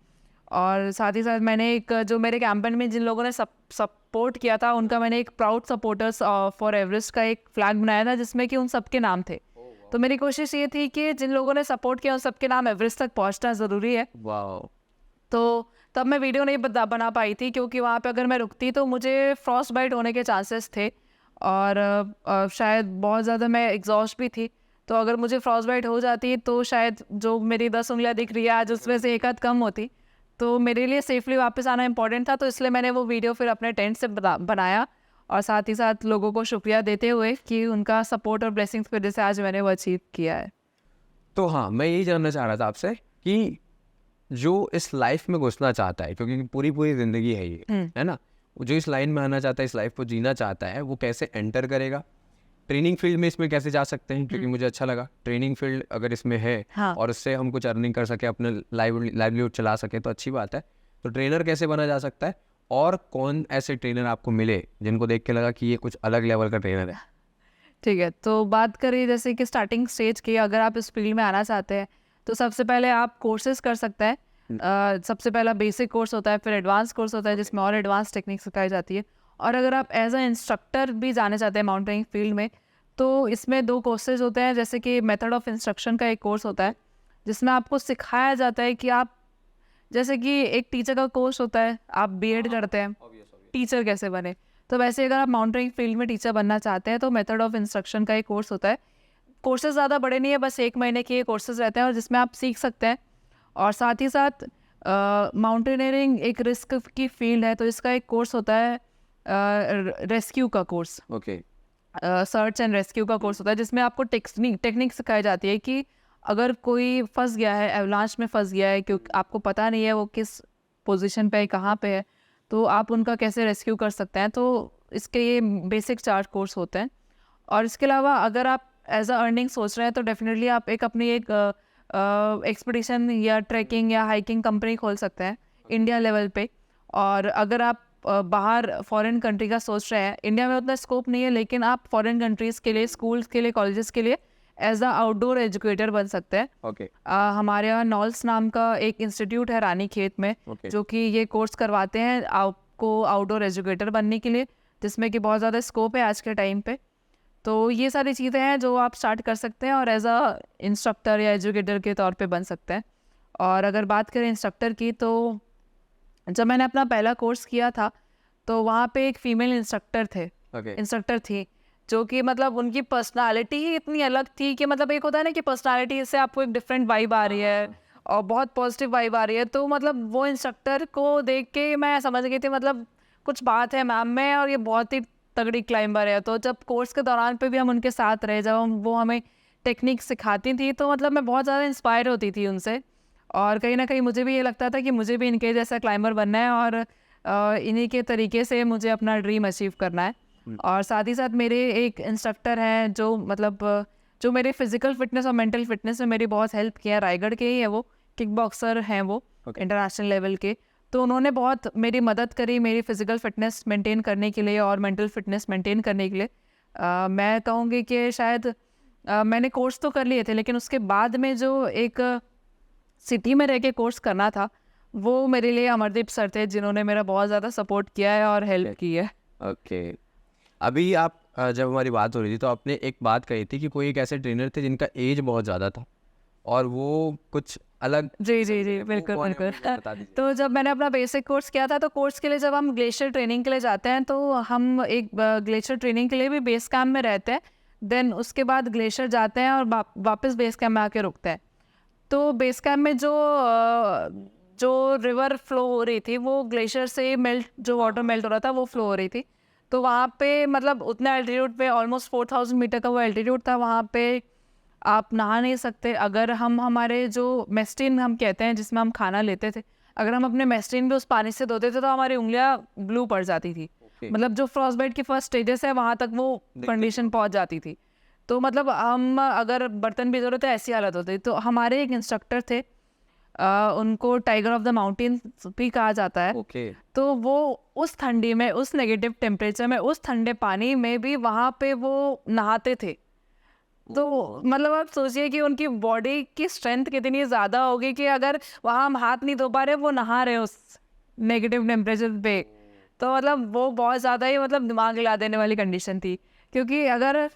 और साथ ही साथ मैंने एक जो मेरे कैंपेन में जिन लोगों ने सपोर्ट किया था उनका मैंने एक प्राउड सपोर्टर्स फॉर एवरेस्ट का एक फ्लैग बनाया था जिसमें कि उन सबके नाम थे। तो मेरी कोशिश ये थी कि जिन लोगों ने सपोर्ट किया उन सबके नाम एवरेस्ट तक पहुंचना ज़रूरी है। वाह। तो तब मैं वीडियो नहीं बना पाई थी क्योंकि वहाँ पे अगर मैं रुकती तो मुझे फ्रॉस्ट बाइट होने के चांसेस थे और शायद बहुत ज़्यादा मैं एग्जॉस्ट भी थी। तो अगर मुझे फ्रॉस्ट बाइट हो जाती तो शायद जो मेरी 10 उंगलियाँ दिख रही है आज उसमें से एक आध कम होती। तो मेरे लिए सेफली वापस आना इंपॉर्टेंट था, तो इसलिए मैंने वो वीडियो फिर अपने टेंट से बनाया और साथ ही साथ लोगों को शुक्रिया देते हुए कि उनका सपोर्ट और ब्लेसिंग्स की वजह से आज मैंने वो अचीव किया है। तो हाँ मैं यही जानना चाह रहा था आपसे कि जो इस लाइफ में घुसना चाहता है, क्योंकि पूरी ज़िंदगी है ये, है ना, जो इस लाइन में आना चाहता है, इस लाइफ को जीना चाहता है, वो कैसे एंटर करेगा, ट्रेनिंग फील्ड में इसमें कैसे जा सकते हैं, क्योंकि मुझे अच्छा लगा ट्रेनिंग फील्ड अगर इसमें है हाँ। और उससे हम कुछ अर्निंग कर सके, अपने लाइवलीहुड चला सके तो अच्छी बात है। तो ट्रेनर कैसे बना जा सकता है और कौन ऐसे ट्रेनर आपको मिले जिनको देख के लगा कि ये कुछ अलग लेवल का ट्रेनर है? ठीक है, तो बात करें जैसे कि स्टार्टिंग स्टेज की, अगर आप इस फील्ड में आना चाहते हैं तो सबसे पहले आप कोर्सेज कर सकते हैं। सबसे पहला बेसिक कोर्स होता है, फिर एडवांस कोर्स होता है जिसमें और एडवांस टेक्निक सिखाई जाती है। और अगर आप एज अ इंस्ट्रक्टर भी जाना चाहते हैं माउंटेनिंग फील्ड में तो इसमें 2 कोर्सेज होते हैं। जैसे कि मेथड ऑफ इंस्ट्रक्शन का एक कोर्स होता है जिसमें आपको सिखाया जाता है कि आप, जैसे कि एक टीचर का कोर्स होता है, आप बीएड करते हैं, टीचर कैसे बने, तो वैसे अगर आप माउंटेनिंग फील्ड में टीचर बनना चाहते हैं तो मेथड ऑफ इंस्ट्रक्शन का एक कोर्स होता है। कोर्सेज ज़्यादा बड़े नहीं है, बस 1 महीने के कोर्सेज रहते हैं और जिसमें आप सीख सकते हैं। और साथ ही साथ माउंटेनियरिंग एक रिस्क की फील्ड है, तो इसका एक कोर्स होता है रेस्क्यू का course, okay, search and rescue का कोर्स होता है जिसमें आपको टेक्निक सिखाई जाती है कि अगर कोई फंस गया है, एवलांच में फंस गया है, क्योंकि आपको पता नहीं है वो किस पोजीशन पे है, कहाँ पे है, तो आप उनका कैसे रेस्क्यू कर सकते हैं। तो इसके ये बेसिक 4 कोर्स होते हैं। और इसके अलावा अगर आप एज अ अर्निंग सोच रहे हैं तो डेफिनेटली आप अपनी एक एक्सपीडिशन या ट्रैकिंग या हाइकिंग कंपनी खोल सकते हैं इंडिया लेवल पे। और अगर आप बाहर फॉरेन कंट्री का सोच रहे हैं, इंडिया में उतना स्कोप नहीं है, लेकिन आप फॉरेन कंट्रीज़ के लिए, स्कूल्स के लिए, कॉलेजेस के लिए एज अ आउटडोर एजुकेटर बन सकते हैं। ओके, हमारे यहाँ नॉल्स नाम का एक इंस्टीट्यूट है रानीखेत में, ओके, जो कि ये कोर्स करवाते हैं आपको आउटडोर एजुकेटर बनने के लिए, जिसमें कि बहुत ज़्यादा स्कोप है आज के टाइम पे। तो ये सारी चीज़ें हैं जो आप स्टार्ट कर सकते हैं और एज अ इंस्ट्रक्टर या एजुकेटर के तौर पे बन सकते हैं। और अगर बात करें इंस्ट्रक्टर की, तो जब मैंने अपना पहला कोर्स किया था तो वहाँ पे एक फ़ीमेल इंस्ट्रक्टर ओके, इंस्ट्रक्टर थी जो कि मतलब उनकी पर्सनालिटी ही इतनी अलग थी कि मतलब एक होता है ना कि पर्सनालिटी से आपको एक डिफरेंट वाइब आ रही है और बहुत पॉजिटिव वाइब आ रही है, तो मतलब वो इंस्ट्रक्टर को देख के मैं समझ गई थी मतलब कुछ बात है मैम में और ये बहुत ही तगड़ी क्लाइंबर है। तो जब कोर्स के दौरान पे भी हम उनके साथ रहे, जब वो हमें टेक्निक सिखाती थी, तो मतलब मैं बहुत ज़्यादा इंस्पायर होती थी उनसे और कहीं ना कहीं मुझे भी ये लगता था कि मुझे भी इनके जैसा क्लाइंबर बनना है और इन्हीं के तरीके से मुझे अपना ड्रीम अचीव करना है। और साथ ही साथ मेरे एक इंस्ट्रक्टर हैं जो मतलब जो मेरे फिजिकल फिटनेस और मेंटल फिटनेस में मेरी बहुत हेल्प किया है, रायगढ़ के ही है वो, किक बॉक्सर हैं वो इंटरनेशनल लेवल के। तो उन्होंने बहुत मेरी मदद करी मेरी फिजिकल फिटनेस मेंटेन करने के लिए और मेंटल फिटनेस मेंटेन करने के लिए। मैं कहूँगी कि शायद मैंने कोर्स तो कर लिए थे, लेकिन उसके बाद में जो एक सिटी में रह के कोर्स करना था वो मेरे लिए अमरदीप सर थे, जिन्होंने मेरा बहुत ज़्यादा सपोर्ट किया है और हेल्प की है। ओके। अभी आप जब हमारी बात हो रही थी तो आपने एक बात कही थी कि कोई एक ऐसे ट्रेनर थे जिनका एज बहुत ज़्यादा था और वो कुछ अलग। जी जी जी, बिल्कुल कौन है वो? बिल्कुल। बता दीजिए। तो जब मैंने अपना बेसिक कोर्स किया था, तो कोर्स के लिए जब हम ग्लेशियर ट्रेनिंग के लिए जाते हैं तो हम एक ग्लेशियर ट्रेनिंग के लिए भी बेस कैंप में रहते हैं, देन उसके बाद ग्लेशियर जाते हैं और वापस बेस कैंप में आके रुकते हैं। तो बेस कैंप में जो रिवर फ्लो हो रही थी वो ग्लेशियर से मेल्ट, जो वाटर मेल्ट हो रहा था वो फ्लो हो रही थी। तो वहाँ पे मतलब उतना एल्टीट्यूड पे ऑलमोस्ट 4000 मीटर का वो एल्टीट्यूड था, वहाँ पे आप नहा नहीं सकते। अगर हम हमारे जो मेस्टीन हम कहते हैं जिसमें हम खाना लेते थे, अगर हम अपने मेस्टीन भी उस पानी से धोते थे तो हमारी उंगलियां ब्लू पड़ जाती थी। मतलब जो फ्रॉस्टबाइट की फर्स्ट स्टेजेस है वहाँ तक वो कंडीशन पहुँच जाती थी। तो मतलब हम अगर बर्तन भी धो रहे थे ऐसी हालत होती। तो हमारे एक इंस्ट्रक्टर थे, उनको टाइगर ऑफ द माउंटेन भी कहा जाता है। ओके। तो वो उस ठंडी में, उस नेगेटिव टेम्परेचर में, उस ठंडे पानी में भी वहाँ पे वो नहाते थे। तो मतलब आप सोचिए कि उनकी बॉडी की स्ट्रेंथ कितनी ज़्यादा होगी कि अगर वहाँ हम हाथ नहीं धो पा रहे, वो नहा रहे उस नेगेटिव टेम्परेचर पे। तो मतलब वो बहुत ज़्यादा ही मतलब दिमाग हिला देने वाली कंडीशन थी। क्योंकि अगर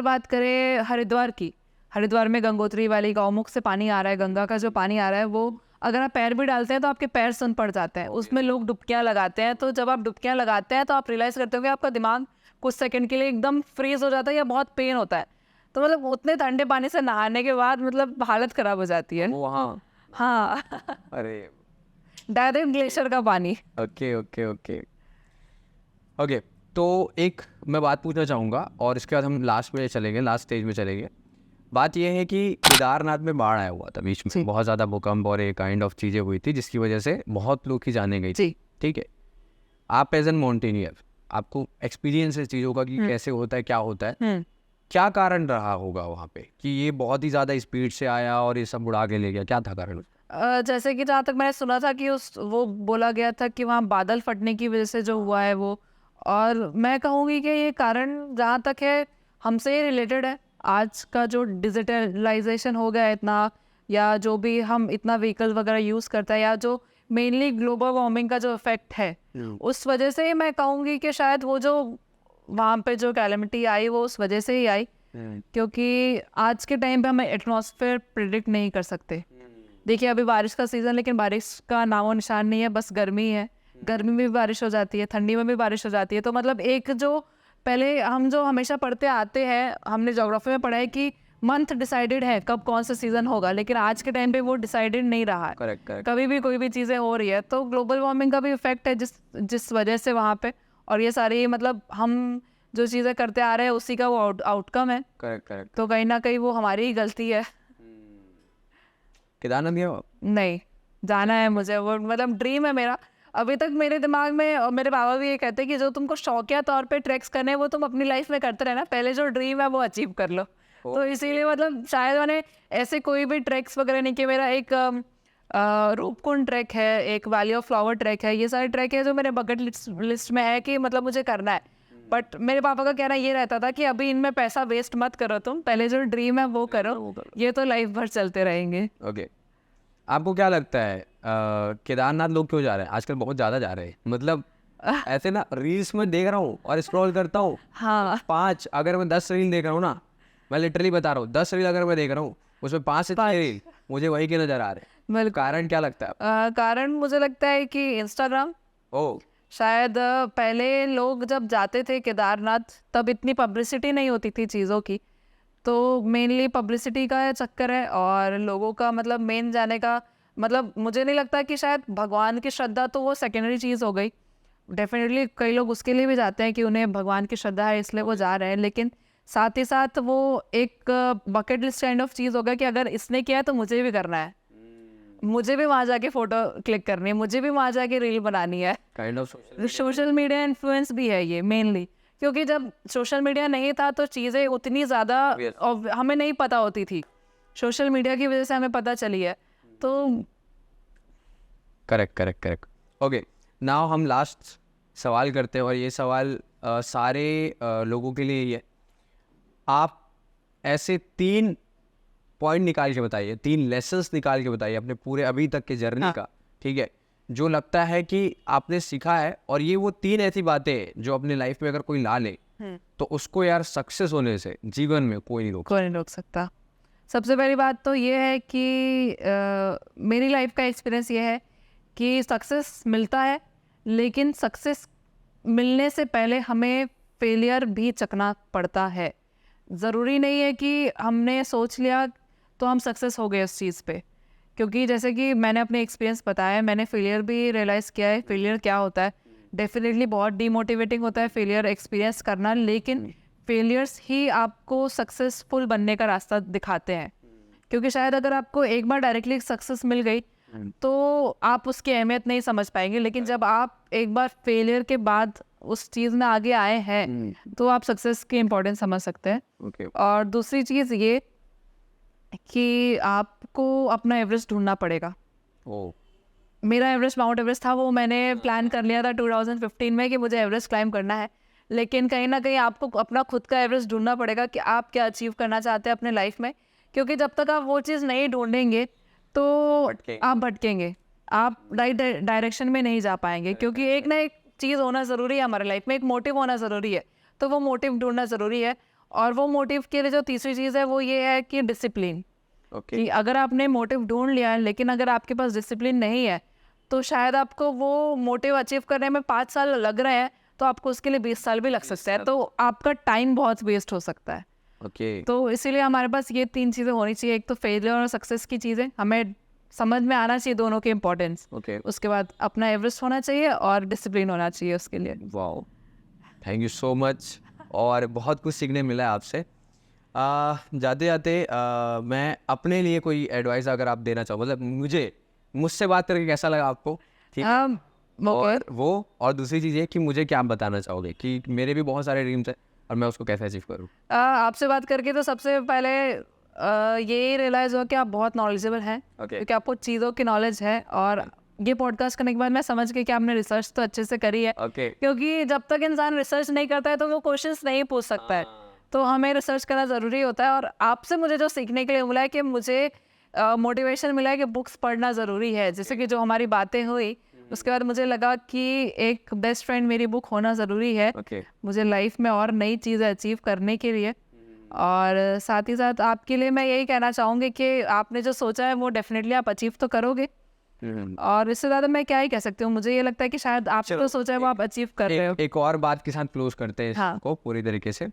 बात करें हरिद्वार की, हरिद्वार में गंगोत्री वाली गौमुख से पानी आ रहा है, गंगा का जो पानी आ रहा है वो अगर आप पैर भी डालते हैं तो आपके पैर सुन पड़ जाते हैं। उसमें लोग डुबकियाँ लगाते हैं। तो जब आप डुबकियाँ लगाते हैं तो आप रियलाइज़ करते हो कि आपका दिमाग कुछ सेकंड के लिए एकदम फ्रीज हो जाता है या बहुत पेन होता है। तो मतलब उतने ठंडे पानी से नहाने के बाद मतलब हालत ख़राब हो जाती है। वो वहाँ। हाँ। अरे। डायरेक्ट ग्लेशियर का पानी। Okay okay okay okay. तो एक मैं बात पूछना चाहूँगा और इसके बाद हम लास्ट में चलेंगे, लास्ट स्टेज में चलेंगे। बात यह है कि केदारनाथ में बाढ़ आया हुआ था बीच में, बहुत ज़्यादा भूकंप और एक काइंड ऑफ चीज़ें हुई थी जिसकी वजह से बहुत लोग की जाने गई थी। ठीक है, आप एज एन माउंटेनियर आपको एक्सपीरियंस है चीज़ों का कि कैसे होता है, क्या होता है, क्या कारण रहा होगा वहाँ पे कि ये बहुत ही ज़्यादा स्पीड से आया और ये सब उड़ा के ले गया, क्या था कारण? जैसे कि जहाँ तक मैंने सुना था कि वो बोला गया था कि वहाँ बादल फटने की वजह से जो हुआ है वो, और मैं कहूँगी कि ये कारण जहाँ तक है हमसे रिलेटेड है। आज का जो डिजिटलाइजेशन हो गया है इतना, या जो भी हम इतना व्हीकल वगैरह यूज़ करता है, या जो मेनली ग्लोबल वार्मिंग का जो इफेक्ट है, उस वजह से मैं कहूँगी कि शायद वो जो वहाँ पे जो कैलेमिटी आई वो उस वजह से ही आई। क्योंकि आज के टाइम पे हम एटमॉस्फेयर प्रिडिक्ट नहीं कर सकते। देखिए अभी बारिश का सीज़न, लेकिन बारिश का नामो निशान नहीं है, बस गर्मी है। गर्मी में भी बारिश हो जाती है, ठंडी में भी बारिश हो जाती है। तो मतलब एक जो पहले हम जो हमेशा पढ़ते आते हैं, हमने ज्योग्राफी में पढ़ा है कि मंथ डिसाइडेड है कब कौन सा सीज़न होगा, लेकिन आज के टाइम पे वो डिसाइडेड नहीं रहा है। Correct correct. कभी भी कोई भी चीज़ें हो रही है। तो ग्लोबल वार्मिंग का भी इफेक्ट है जिस वजह से वहाँ पे, और ये सारी मतलब हम जो चीज़ें करते आ रहे हैं उसी का वो आउटकम है। Correct correct. तो कहीं ना कहीं वो हमारी ही गलती है। केदारनाथ गया हो? नहीं, जाना है मुझे, वो मतलब ड्रीम है मेरा। अभी तक मेरे दिमाग में, और मेरे बाबा भी ये कहते हैं कि जो तुमको शौकिया तौर पे ट्रैक्स करने हैं वो तुम अपनी लाइफ में करते रहना, पहले जो ड्रीम है वो अचीव कर लो। तो इसीलिए मतलब शायद मैंने ऐसे कोई भी ट्रैक्स वगैरह नहीं किए। मेरा एक रूपकुंड ट्रैक है, एक वैली ऑफ फ्लावर ट्रैक है, ये सारे ट्रैक है जो मेरे बकेट लिस्ट में है कि मतलब मुझे करना है। बट मेरे पापा का कहना ये रहता था कि अभी इनमें पैसा वेस्ट मत करो, तुम पहले जो ड्रीम है वो करो, ये तो लाइफ भर चलते रहेंगे। ओके। आपको क्या लगता है केदारनाथ लोग क्यों जा रहे हैं आजकल? बहुत ज़्यादा जा रहे हैं, मतलब ऐसे ना रील्स में देख रहा हूँ और स्क्रॉल करता हूँ। हाँ, 5 अगर मैं 10 रील देख रहा हूँ ना, मैं लिटरली बता रहा हूँ, 10 रील अगर मैं देख रहा हूँ उसमें 5 से 6 रील मुझे वही के नज़र आ रहे हैं। बिल्कुल। कारण क्या लगता है? कारण मुझे लगता है कि इंस्टाग्राम, ओह शायद पहले लोग जब जाते थे केदारनाथ तब इतनी पब्लिसिटी नहीं होती थी चीज़ों की, तो मेनली पब्लिसिटी का चक्कर है और लोगों का मतलब मेन जाने का मतलब मुझे नहीं लगता कि शायद भगवान की श्रद्धा तो वो सेकेंडरी चीज़ हो गई। डेफिनेटली कई लोग उसके लिए भी जाते हैं कि उन्हें भगवान की श्रद्धा है इसलिए वो जा रहे हैं, लेकिन साथ ही साथ वो एक बकेट लिस्ट काइंड ऑफ चीज़ होगा कि अगर इसने किया है तो मुझे भी करना है, मुझे भी वहाँ जाके फोटो क्लिक करनी है, मुझे भी वहाँ जाके रील बनानी है। Kind of social media influence भी है ये मेनली, क्योंकि जब सोशल मीडिया नहीं था तो चीज़ें उतनी ज़्यादा हमें नहीं पता होती थी, सोशल मीडिया की वजह से हमें पता चली है। तो करेक्ट ओके, नाउ हम लास्ट सवाल करते हैं और ये सवाल सारे लोगों के लिए ही है। आप ऐसे 3 पॉइंट निकाल के बताइए, 3 लेसन्स निकाल के बताइए अपने पूरे अभी तक के जर्नी का, ठीक है, जो लगता है कि आपने सीखा है, और ये वो 3 ऐसी बातें हैं जो अपने लाइफ में अगर कोई ला ले तो उसको यार सक्सेस होने से जीवन में कोई नहीं रोक सकता। सबसे पहली बात तो ये है कि मेरी लाइफ का एक्सपीरियंस ये है कि सक्सेस मिलता है, लेकिन सक्सेस मिलने से पहले हमें फेलियर भी चखना पड़ता है। ज़रूरी नहीं है कि हमने सोच लिया तो हम सक्सेस हो गए उस चीज़ पे, क्योंकि जैसे कि मैंने अपने एक्सपीरियंस बताया, मैंने फेलियर भी रियलाइज़ किया है फेलियर क्या होता है। डेफिनेटली बहुत डीमोटिवेटिंग होता है फेलियर एक्सपीरियंस करना, लेकिन फेलियर्स ही आपको सक्सेसफुल बनने का रास्ता दिखाते हैं। क्योंकि शायद अगर आपको एक बार डायरेक्टली सक्सेस मिल गई तो आप उसकी अहमियत नहीं समझ पाएंगे, लेकिन जब आप एक बार फेलियर के बाद उस चीज़ में आगे आए हैं तो आप सक्सेस की इम्पोर्टेंस समझ सकते हैं। Okay. और दूसरी चीज़ ये कि आपको अपना एवरेस्ट ढूंढना पड़ेगा। मेरा एवरेस्ट माउंट एवरेस्ट था, वो मैंने प्लान कर लिया था 2015 में कि मुझे एवरेस्ट क्लाइम करना है, लेकिन कहीं ना कहीं आपको अपना खुद का एवरेस्ट ढूंढना पड़ेगा कि आप क्या अचीव करना चाहते हैं अपने लाइफ में, क्योंकि जब तक आप वो चीज़ नहीं ढूंढेंगे तो आप भटकेंगे, आप राइट डायरेक्शन में नहीं जा पाएंगे। क्योंकि एक ना एक चीज़ होना ज़रूरी है हमारे लाइफ में, एक मोटिव होना ज़रूरी है, तो वो मोटिव ढूंढना ज़रूरी है। और वो मोटिव के लिए जो तीसरी चीज़ है वो ये है कि डिसिप्लिन। कि अगर आपने मोटिव ढूंढ लिया है लेकिन अगर आपके पास डिसिप्लिन नहीं है तो शायद आपको वो मोटिव अचीव करने में 5 साल लग रहे हैं तो आपको उसके लिए 20 साल भी लग सकता है, तो आपका टाइम बहुत वेस्ट हो सकता है। तो इसीलिए हमारे पास ये 3 चीज़ें होनी चाहिए, एक तो फेलियर और सक्सेस की चीज़ें हमें समझ में आना चाहिए, दोनों के इम्पोर्टेंस। उसके बाद अपना एवरेस्ट होना चाहिए और डिसिप्लिन होना चाहिए उसके लिए। Wow, thank you so much, और बहुत कुछ सीखने मिला है आपसे। जाते जाते मैं अपने लिए कोई एडवाइस अगर आप देना चाहो, मतलब मुझसे बात करके कैसा लगा आपको, ठीक है, और दूसरी चीज़ ये कि मुझे क्या आप बताना चाहोगे कि मेरे भी बहुत सारे ड्रीम्स हैं और मैं उसको कैसे अचीव करूँ। आपसे बात करके तो सबसे पहले ये रियलाइज़ हुआ कि आप बहुत नॉलेजेबल हैं, क्योंकि आपको चीज़ों की नॉलेज है। और ये पॉडकास्ट करने के बाद मैं समझ गई कि आपने रिसर्च तो अच्छे से करी है, क्योंकि जब तक इंसान रिसर्च नहीं करता है तो वो क्वेश्चंस नहीं पूछ सकता है, तो हमें रिसर्च करना ज़रूरी होता है। और आपसे मुझे जो सीखने के लिए मिला है कि मुझे मोटिवेशन मिला है कि बुक्स पढ़ना ज़रूरी है, जैसे कि जो हमारी बातें हुई उसके बाद मुझे लगा कि एक बेस्ट फ्रेंड मेरी बुक होना ज़रूरी है मुझे लाइफ में और नई चीज़ें अचीव करने के लिए। और साथ ही साथ आपके लिए मैं यही कहना चाहूँगी कि आपने जो सोचा है वो डेफिनेटली आप अचीव तो करोगे, और इससे ज़्यादा मैं क्या ही कह सकती हूँ। मुझे ये लगता है कि शायद आप तो सोचा है वो आप अचीव कर रहे हो। एक और बात के साथ क्लोज करते हैं इसको पूरी तरीके से।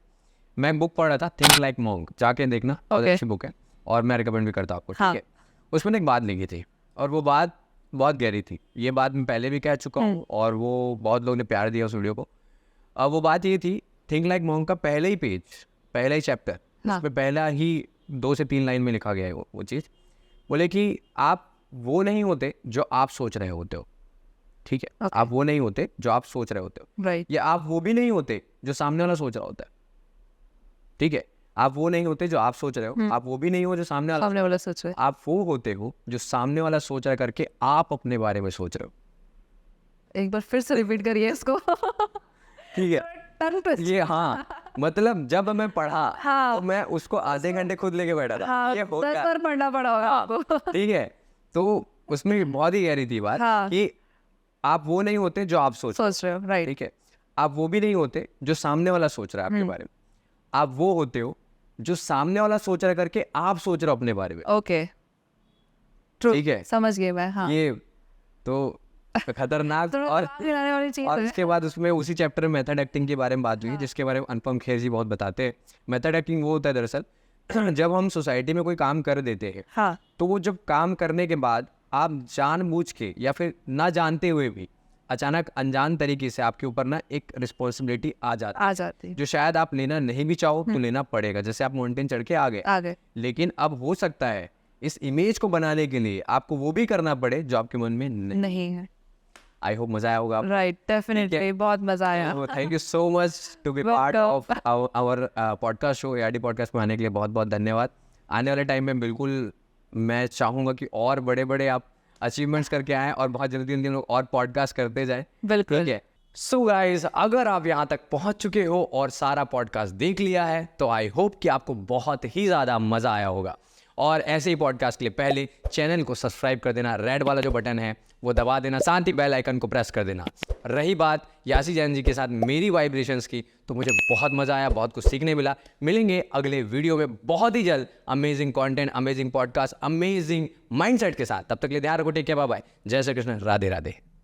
मैं बुक पढ़ रहा था, थिंक लाइक मॉन्क, जाके देखना, बहुत अच्छी बुक है और मैं रिकमेंड भी करता हूँ आपको, ठीक है। उसमें एक बात लिखी थी और वो बात बहुत गहरी थी। ये बात मैं पहले भी कह चुका हूँ और वो बहुत लोगों ने प्यार दिया उस वीडियो को। अब वो बात ये थी, थिंक लाइक मॉन्क का पहले ही पेज, पहला ही चैप्टर, उसमें पहला ही 2 से 3 लाइन में लिखा गया है वो चीज़। बोले कि आप वो नहीं होते जो आप सोच रहे होते हो, ठीक है। आप वो नहीं होते जो आप सोच रहे होते हो, या आप वो भी नहीं होते जो सामने वाला सोच रहा होता है, ठीक है। आप वो नहीं होते जो आप सोच रहे हो, आप वो भी नहीं हो जो सामने वाला सोच रहे हो, आप वो होते हो जो सामने वाला सोच रहा करके आप अपने बारे में सोच रहे हो। एक बार फिर से रिपीट करिए इसको। ठीक है, ये हाँ, मतलब जब मैं पढ़ा तो मैं उसको आधे घंटे खुद लेके बैठा था। ये 10 बार पढ़ना पड़ा होगा आपको, ठीक है। तो उसमें बहुत ही गहरी थी बात कि आप वो नहीं होते जो आप सोच रहे हो, राइट, ठीक है। आप वो भी नहीं होते जो सामने वाला सोच रहा है आपके बारे में, आप वो होते हो जो सामने वाला सोच रहा करके आप सोच रहे हो अपने बारे में। ओके, ठीक है, समझ गए मैं। हाँ, ये तो खतरनाक। थोड़ा और दिमाग हिलाने वाली चीज और है। उसके बाद उसमें उसी चैप्टर में मेथड एक्टिंग के बारे में बात हुई, जिसके बारे में अनुपम खेर जी बहुत बताते हैं। मेथड एक्टिंग वो होता है दरअसल जब हम सोसाइटी में कोई काम कर देते हैं, हाँ तो वो जब काम करने के बाद आप जानबूझ के या फिर ना जानते हुए भी अचानक अनजान तरीके से आपके ऊपर ना एक रिस्पॉन्सिबिलिटी आ जाती है, आ जाती जो शायद आप लेना नहीं भी चाहो तो लेना पड़ेगा। जैसे आप माउंटेन चढ़ के आ गए, आ गए। लेकिन अब हो सकता है इस इमेज को बनाने के लिए आपको वो भी करना पड़े जो आपके मन में नहीं। नहीं है। आई होप मजा आया होगा आपको। राइट, डेफिनेटली बहुत मजा आया। Thank you so much to be part of our podcast show. ARD podcast में आने के लिए बहुत बहुत धन्यवाद। आने वाले टाइम में बिल्कुल मैं चाहूँगा कि और बड़े बड़े आप अचीवमेंट्स करके आएँ और बहुत जल्दी जल्दी हम लोग और पॉडकास्ट करते जाएँ। बिल्कुल। ठीक है। सो गाइज, अगर आप यहाँ तक पहुँच चुके हो और सारा पॉडकास्ट देख लिया है तो आई होप कि आपको बहुत ही ज़्यादा मज़ा आया होगा। और ऐसे ही पॉडकास्ट के लिए पहले चैनल को सब्सक्राइब कर देना, रेड वाला जो बटन है वो दबा देना, साथ ही बेल आइकन को प्रेस कर देना। रही बात यासी जैन जी के साथ मेरी वाइब्रेशंस की, तो मुझे बहुत मज़ा आया, बहुत कुछ सीखने मिला। मिलेंगे अगले वीडियो में बहुत ही जल्द amazing content, amazing podcast, amazing mindset के साथ। तब तक के लिए ध्यान रखो, टेक केयर, बाय बाय, जय श्री कृष्ण, राधे राधे।